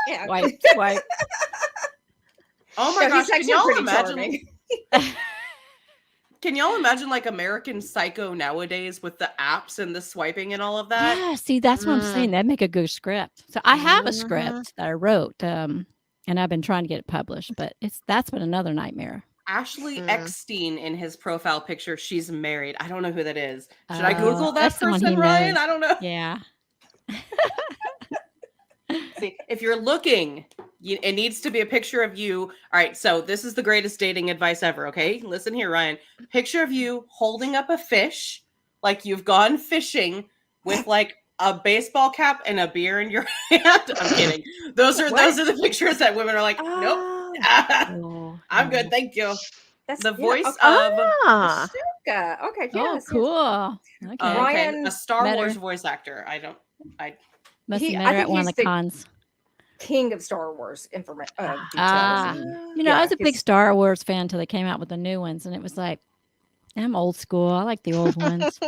Yeah. Wait. Oh my No, gosh! he's Can actually y'all pretty imagine? charming. Can y'all imagine like American Psycho nowadays with the apps and the swiping and all of that? Yeah, see, that's what I'm saying. That'd make a good script. So I have a Mhm. script that I wrote, and I've been trying to get it published, but that's been another nightmare. Ashley Mm. Eckstein in his profile picture, she's married. I don't know who that is. Should I Google that That's someone person, he Ryan? knows. I don't know. Yeah. See, if you're looking, it needs to be a picture of you. All right, so this is the greatest dating advice ever, okay? Listen here, Ryan. Picture of you holding up a fish, like you've gone fishing with like a baseball cap and a beer in your hand. I'm kidding. Those are the pictures that women are like, nope. Oh, I'm good, thank you. That's The yeah, voice okay. of Ah, Ahsoka. Okay, Oh, yes. cool. Okay. Ryan a Star met Wars her. voice actor. Must He- have I met her think at one of he's the the- cons. King of Star Wars information. Ah. You know, I was a big Star Wars fan until they came out with the new ones, and it was like, I'm old school. I like the old ones.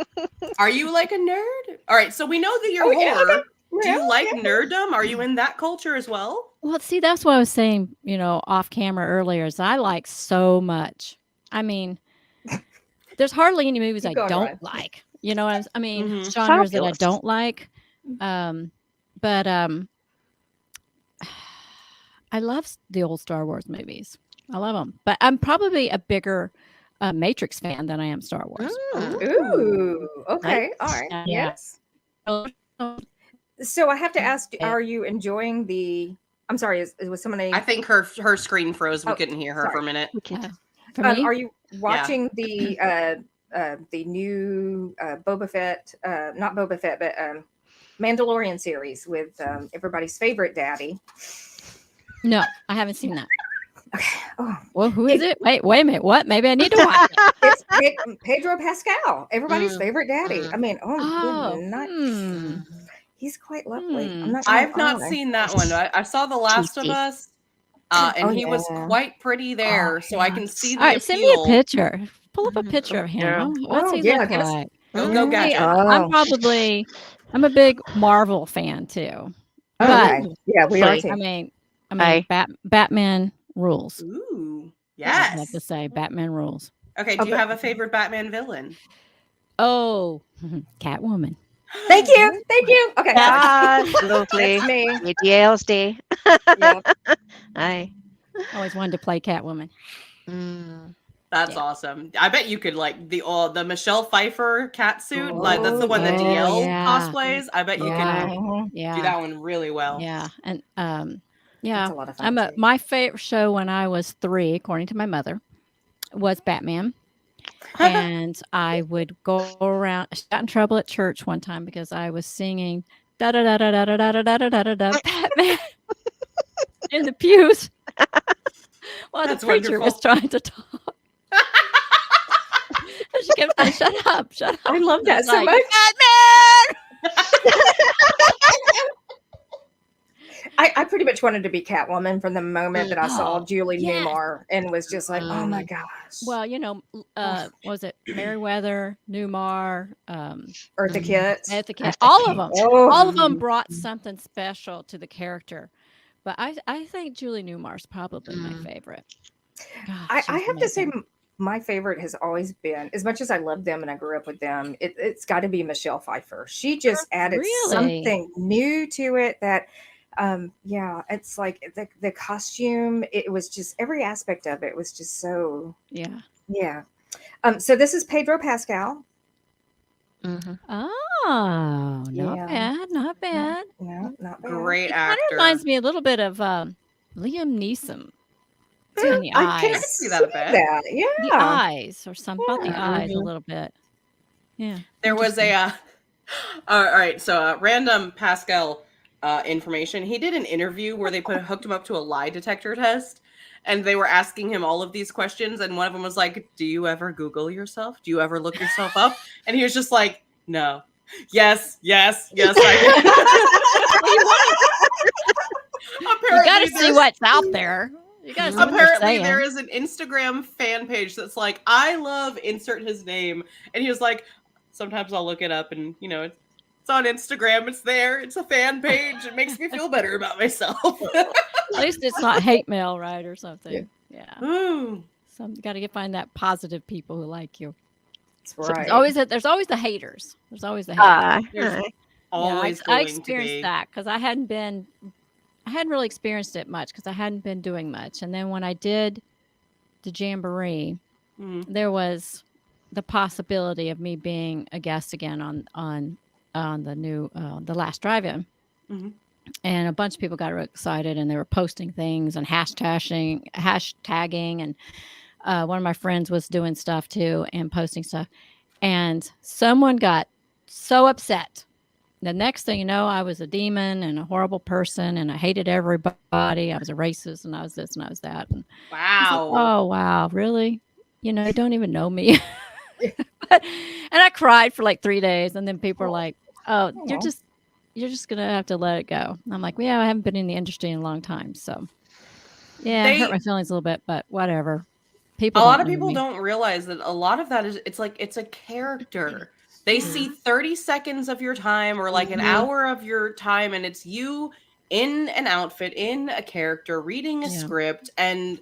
Are you like a nerd? All right, so we know that you're Oh, yeah, horror. Do Yeah, you like nerddom? Are you in that culture as well? Well, see, that's what I was saying, off camera earlier, is I like so much. I mean, there's hardly any movies Keep I going, don't Ryan. like. You know what I mean? Mhm. Genres that I Fabulous. don't like. But I love the old Star Wars movies. I love them. But I'm probably a bigger Matrix fan than I am Star Wars. Ooh. Okay. All right. Yeah. Yes. So I have to ask, Yeah. are you enjoying the? I'm sorry. Was somebody? I think her screen froze. We Oh, couldn't hear her for a sorry. minute. wicked. For me, Are you watching the new Boba Fett? Not Boba Fett, but Mandalorian series with everybody's favorite daddy. no, I haven't seen that. Okay. Oh, Well, who is it? Wait a minute. What? Maybe I need to watch it. it's Pedro Pascal, everybody's favorite daddy. Mm. I mean, Oh, good night. hmm. He's quite lovely. Hmm. I'm not gonna I've not lie. seen that one. I saw The Last of Tasty. Us, and Oh, he was yeah. quite pretty there, Oh, so I yeah. can see the All right, send me a appeal. picture. Pull up a picture of him. Yeah. What's Oh, he yeah, look give us- like? Go Mm, Gadget. I'm a big Marvel fan too. Okay. But Yeah, we are Right. too. I mean, Aye. Batman rules. Ooh, I have yes. to say, Batman rules. Okay, do you Okay. have a favorite Batman villain? Oh, Catwoman. Thank you. Thank you. Okay. Ah, lovely. That's me. ADL's day. Yeah. Aye. Always wanted to play Catwoman. Mm. That's Yeah. awesome. I bet you could like the Michelle Pfeiffer cat suit. Like that's the one that Oh, DL yeah. cosplays. I bet you Yeah. could Mhm. Yeah, do that one really well. yeah, and That's a lot of fun. I'm too. my favorite show when I was 3, according to my mother, was Batman. And I would go around. I got in trouble at church one time because I was singing da da da da da da da da da da da da Batman in the pews. Well, the That's preacher was wonderful. trying to talk. And she kept saying, "Shut up, shut up." I love And that he's so like, much. "Batman!" I pretty much wanted to be Catwoman from the moment that I saw Oh, Julie yes. Newmar and was just like, oh my gosh. Well, what was it Meriwether, Newmar, Eartha Kitt. Etiquette, all of them. Oh, All of them brought something special to the character. But I think Julie Newmar's probably my favorite. I Gosh, have she's to say, amazing. my favorite has always been, as much as I love them and I grew up with them, it's got to be Michelle Pfeiffer. She just added Really? something new to it that, yeah, it's like the costume. It was just every aspect of it was just so, Yeah. yeah. So this is Pedro Pascal. Oh, not Yeah. bad, not bad. No, not bad. Great It kind actor. of reminds me a little bit of Liam Neeson in the I can eyes. see that a bit. that. The Yeah. eyes, or something about the Yeah. eyes a little bit. Yeah. There was a all right, so random Pascal information. He did an interview where they hooked him up to a lie detector test, and they were asking him all of these questions, and one of them was like, "Do you ever Google yourself? Do you ever look yourself up?" And he was just like, "No." Yes, I do. You got to see what's out there. You got to see what they're Apparently, saying. there is an Instagram fan page that's like, "I love insert his name," and he was like, "Sometimes I'll look it up, and it's on Instagram. It's there. It's a fan page. It makes me feel better about myself." At least it's not hate mail, right, or something. Yeah. Ooh. You got to find that positive people who like you. That's So right. there's always the haters. There's always the haters. There's always I going to experienced be. that because I hadn't really experienced it much because I hadn't been doing much. And then when I did the Jamboree, there was the possibility of me being a guest again on the new the last drive-in. And a bunch of people got real excited and they were posting things and hashtagging, and one of my friends was doing stuff too and posting stuff. And someone got so upset. The next thing you know, I was a demon and a horrible person and I hated everybody. I was a racist and I was this and I was that. And Wow. oh, wow. Really? You don't even know me. And I cried for like 3 days. And then people were like, oh, you're just going to have to let it go. And I'm like, well, yeah, I haven't been in the industry in a long time. So yeah, it hurt my feelings a little bit, but whatever. A lot of people don't realize that a lot of that is it's a character. They see 30 seconds of your time or like an hour of your time, and it's you in an outfit, in a character, reading a script, and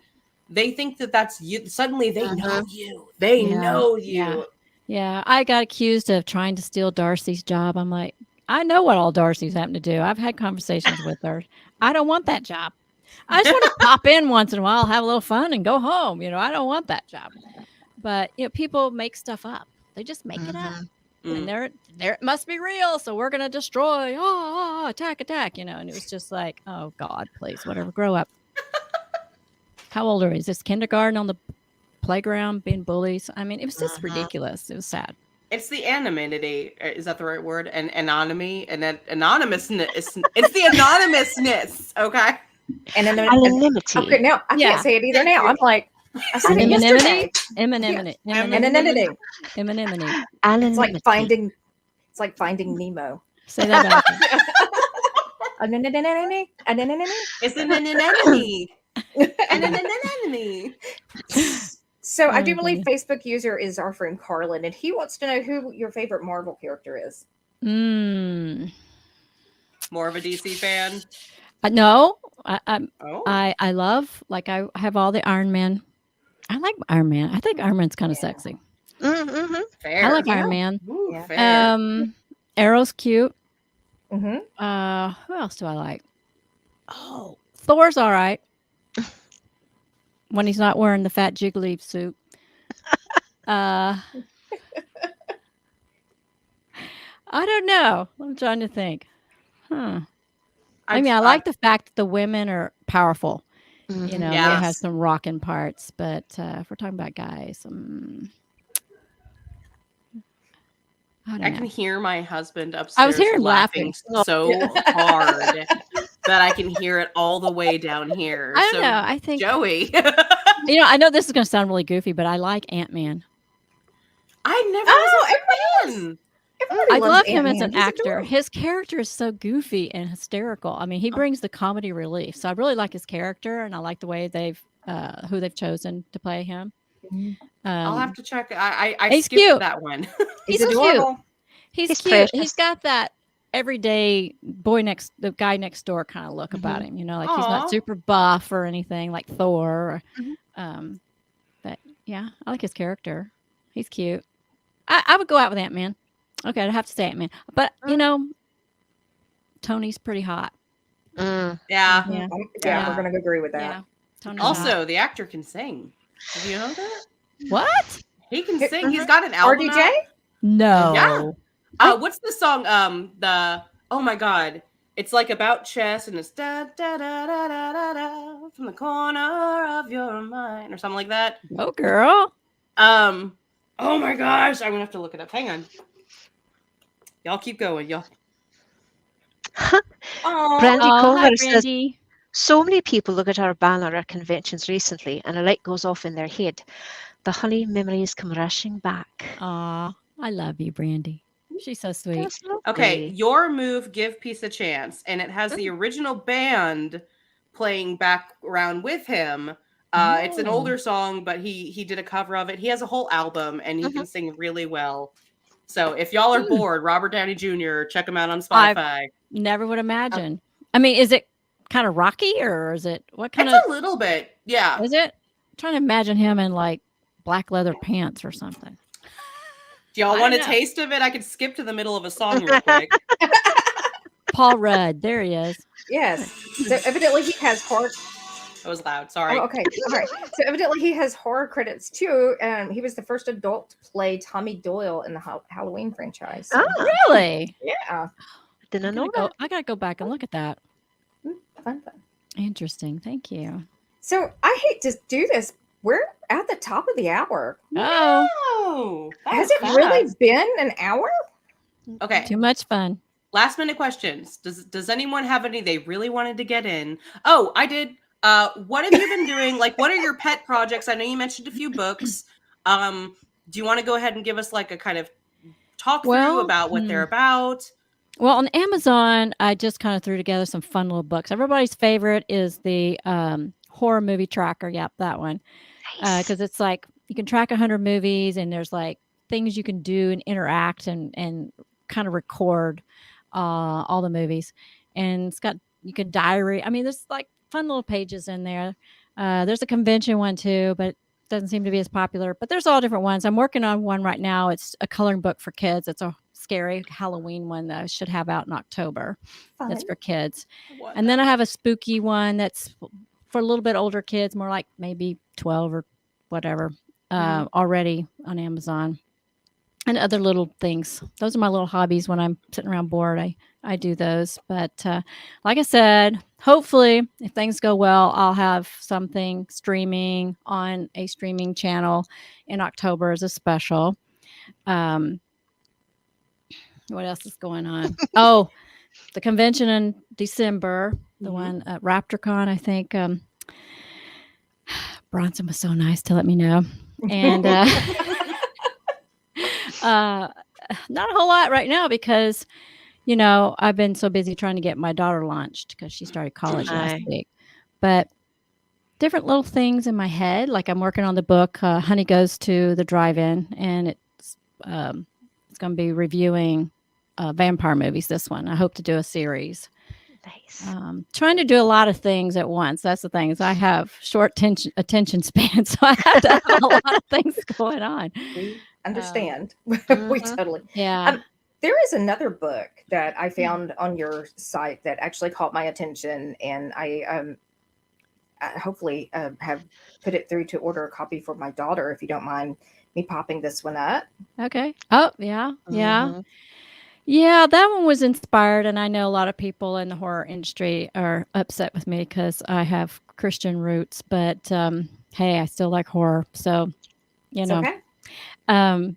they think that that's you. Suddenly they know you. They know you. Yeah, I got accused of trying to steal Darcy's job. I'm like, I know what all Darcy's happened to do. I've had conversations with her. I don't want that job. I just want to pop in once in a while, have a little fun, and go home. I don't want that job. But people make stuff up. They just make it up. And there it must be real. So we're gonna destroy. Attack! And it was just like, oh God, please, whatever, grow up. How old are you? Is this kindergarten on the playground being bullies? I mean, it was just ridiculous. It was sad. It's the anonymity. Is that the right word? And anonymity and then anonymousness. It's the anonymousness. Okay. Anonymity. Okay, now I can't say it either. Now I'm like, I said it yesterday. Anonymity. It's like finding Nemo. Say that back. Anonymity. It's an anemone. An anemone. So I do believe Facebook user is our friend Carlin, and he wants to know who your favorite Marvel character is. More of a DC fan? No. I love, like, I have all the Iron Man. I like Iron Man. I think Iron Man's kind of sexy. Fair. I like Iron Man. Ooh, fair. Arrow's cute. Who else do I like? Oh, Thor's all right. When he's not wearing the fat jiggly suit. I don't know. I'm trying to think. I mean, I like the fact that the women are powerful. They have some rocking parts. But if we're talking about guys, I can hear my husband upstairs. I was hearing laughing so hard that I can hear it all the way down here. I don't know. I think Joey. You know, I know this is going to sound really goofy, but I like Ant-Man. I never Oh, was a fan. Everybody I loves love him as Ant-Man. an He's actor. adorable. His character is so goofy and hysterical. I mean, he brings the comedy relief. So I really like his character, and I like the way who they've chosen to play him. I'll have to check. I he's skipped cute. that one. He's He's adorable. He's He's cute. He's precious. got that everyday the guy next door kind of look about him. You know, like he's Aw. not super buff or anything like Thor. Mhm. But yeah, I like his character. He's cute. I would go out with Ant-Man. Okay, I'd have to say Ant-Man. But you know, Tony's pretty hot. Mm. Yeah. Yeah. Yeah, we're going to agree with that. Yeah. Tony's hot. Also, the actor can sing. Did you know that? What? He can Hey, sing. He's got an album. RDJ? No. Yeah. What's the song? Oh my god. It's like about chess and it's da da da da da da da from the corner of your mind or something like that. Go girl. Oh my gosh, I'm gonna have to look it up. Hang on. Y'all keep going, y'all. Oh, Brandy Oh, hi, Culver says, Brandy. so many people look at our banner at conventions recently and a light goes off in their head. The honey memories come rushing back. Aw, I love you, Brandy. She's so sweet. That's lovely. Okay, Your Move, Give Peace a Chance, and it has the original band playing background with him. It's an Oh. older song, but he did a cover of it. He has a whole album, and he can sing really well. So if y'all are bored, Robert Downey Jr., check him out on Spotify. Never would imagine. I mean, is it kind of rocky or is it what kind It's of a little bit, yeah. is it? I'm trying to imagine him in like black leather pants or something. Do y'all I want a don't know. taste of it? I could skip to the middle of a song real quick. Paul Rudd, there he is. yes. So evidently he has horror. That was loud. Sorry. Oh, okay. All right. So evidently he has horror credits too. And he was the first adult to play Tommy Doyle in the Halloween franchise. So, Really? yeah. Didn't know that. I gotta go back and look at that. Fun. Interesting. Thank you. So I hate to do this. We're at the top of the hour. Oh, Oh, that Has was it really fast. been an hour? Okay. too much fun. Last minute questions. Does anyone have any they really wanted to get in? Oh, I did. What have you been doing? Like, what are your pet projects? I know you mentioned a few books. Do you want to go ahead and give us like a kind of talk through about what they're about? Well, on Amazon, I just kind of threw together some fun little books. Everybody's favorite is the horror movie tracker. Yep, that one. Nice. Because it's like you can track 100 movies and there's like things you can do and interact and kind of record all the movies. And it's got, you can diary. I mean, there's like fun little pages in there. There's a convention one too, but it doesn't seem to be as popular. But there's all different ones. I'm working on one right now. It's a coloring book for kids. It's a scary Halloween one that I should have out in October. Fun. That's for kids. What And then I have a spooky one that's for a little bit older kids, more like maybe 12 or whatever, already on Amazon. And other little things. Those are my little hobbies when I'm sitting around bored. I do those. But like I said, hopefully, if things go well, I'll have something streaming on a streaming channel in October as a special. What else is going on? Oh, the convention in December, the one at RaptorCon, I think. Bronson was so nice to let me know. And not a whole lot right now because, you know, I've been so busy trying to get my daughter launched because she started college last week. But different little things in my head, like I'm working on the book, Honey Goes to the Drive-In, and it's going to be reviewing vampire movies, this one. I hope to do a series. Nice. Trying to do a lot of things at once. That's the thing, is I have short attention span, so I have to have a lot of things going on. We understand. mhm. We totally. Yeah. There is another book that I found on your site that actually caught my attention, and I hopefully have put it through to order a copy for my daughter. If you don't mind me popping this one up. Okay. Oh, yeah. Yeah. Mhm. Yeah, that one was inspired, and I know a lot of people in the horror industry are upset with me because I have Christian roots, but hey, I still like horror, so you It's know. okay. Horror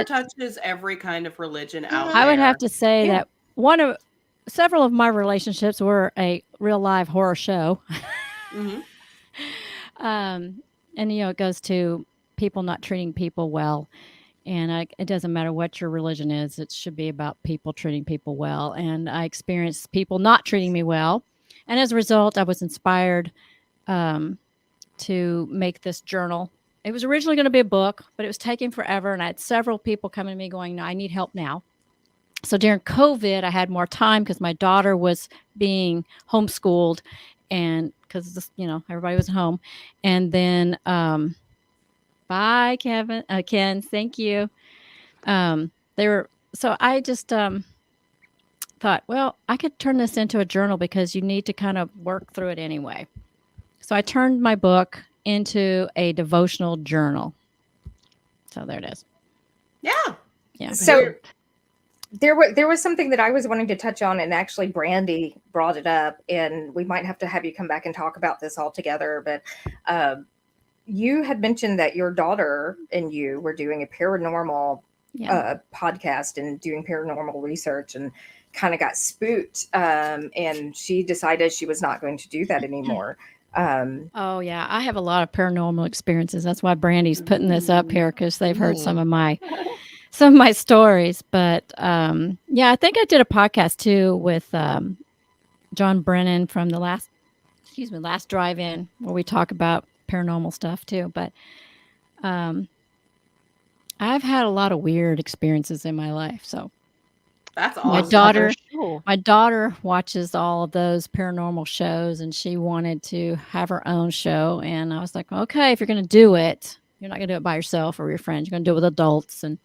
But- touches every kind of religion out there. I would have to say Yeah. that several of my relationships were a real live horror show. Mhm. And it goes to people not treating people well. And it doesn't matter what your religion is, it should be about people treating people well. And I experienced people not treating me well. And as a result, I was inspired to make this journal. It was originally going to be a book, but it was taking forever. And I had several people coming to me going, no, I need help now. So during COVID, I had more time because my daughter was being homeschooled and because, everybody was home. And then, bye, Ken. Thank you. So I just thought, well, I could turn this into a journal because you need to kind of work through it anyway. So I turned my book into a devotional journal. So there it is. Yeah. Yeah. So there was something that I was wanting to touch on, and actually Brandy brought it up, and we might have to have you come back and talk about this all together. But you had mentioned that your daughter and you were doing a paranormal podcast and doing paranormal research, and kind of got spooked, and she decided she was not going to do that anymore. Oh yeah, I have a lot of paranormal experiences. That's why Brandy's putting this up here, because they've heard some of my stories. But I think I did a podcast too with John Brennan from the last drive-in, where we talk about paranormal stuff too. But I've had a lot of weird experiences in my life. So that's awesome. My daughter watches all of those paranormal shows, and she wanted to have her own show. And I was like, okay, if you're going to do it, you're not going to do it by yourself or your friends. You're going to do it with adults and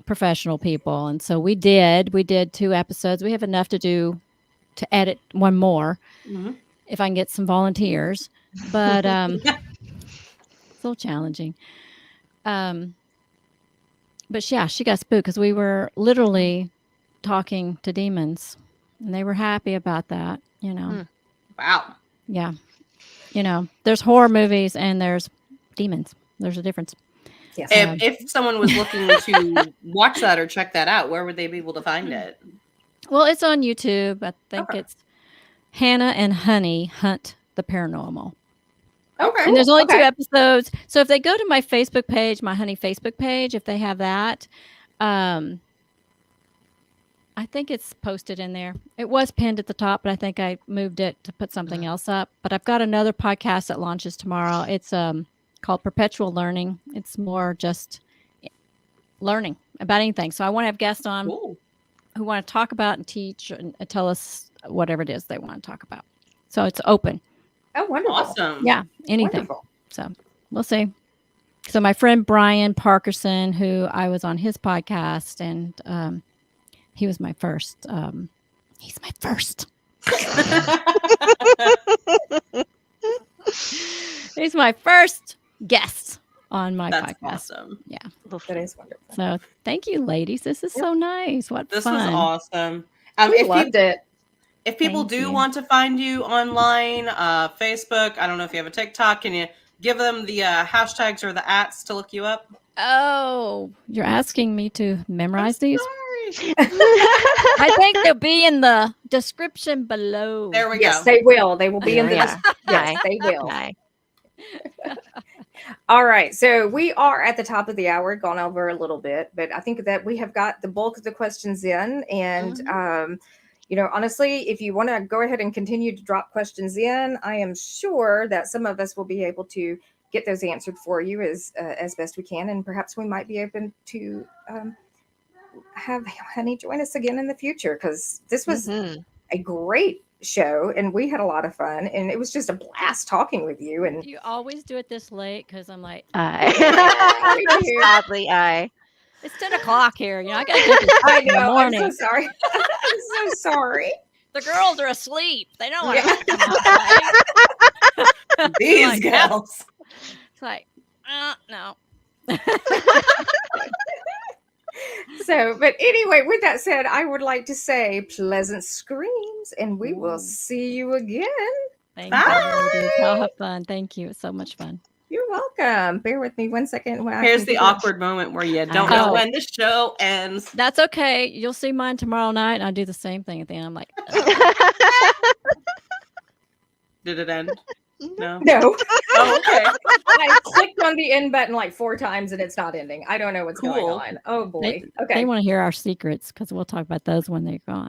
professional people. And so we did 2 episodes. We have enough to edit one more if I can get some volunteers. But it's a little challenging. But yeah, she got spooked because we were literally talking to demons, and they were happy about that, Wow. Yeah. There's horror movies and there's demons. There's a difference. Yes. If someone was looking to watch that or check that out, where would they be able to find it? Well, it's on YouTube. I think it's Hannah and Honey Hunt the Paranormal. Okay. And there's only 2 episodes. So if they go to my Facebook page, my Honey Facebook page, if they have that, I think it's posted in there. It was pinned at the top, but I think I moved it to put something else up. But I've got another podcast that launches tomorrow. It's called Perpetual Learning. It's more just learning about anything. So I want to have guests on who want to talk about and teach and tell us whatever it is they want to talk about. So it's open. Oh, wonderful. Awesome. Yeah, anything. Wonderful. So we'll see. So my friend Brian Parkerson, who I was on his podcast, and he was my first. He's my first. He's my first guest on my podcast. Awesome. Yeah. That is wonderful. So thank you, ladies. This is so nice. What this fun. was awesome. We loved it. If people Thank you. want to find you online, Facebook, I don't know if you have a TikTok, can you give them the hashtags or the @s to look you up? Oh, you're asking me to memorize these? Sorry. I think they'll be in the description below. There we Yes, go. they will. They will be in the Yeah. Yes, they will. Hi. All right. So we are at the top of the hour, gone over a little bit, but I think that we have got the bulk of the questions in. And, honestly, if you want to go ahead and continue to drop questions in, I am sure that some of us will be able to get those answered for you as best we can. And perhaps we might be open to have Honey join us again in the future, because this was a great show and we had a lot of fun, and it was just a blast talking with you. And You always do it this late because I'm like, Sadly, it's 10 o'clock here. I got to do this I in the know, I'm morning. so sorry. I'm so sorry. The girls are asleep. They don't want Yeah. to come outside. These Like, gals. It's like, no. So, but anyway, with that said, I would like to say pleasant screams, and we will see you again. Thank Bye. you, ladies. Y'all have fun. Thank you. It's so much fun. You're welcome. Bear with me 1 second. While I Here's can the do awkward moment where you don't know Oh. when the show ends. That's okay. You'll see mine tomorrow night, and I'll do the same thing at the end. I'm like, Did it end? No. No. Oh, okay. I clicked on the end button like 4 times and it's not ending. I don't know what's going Cool. on. Oh boy. They Okay. want to hear our secrets because we'll talk about those when they're gone.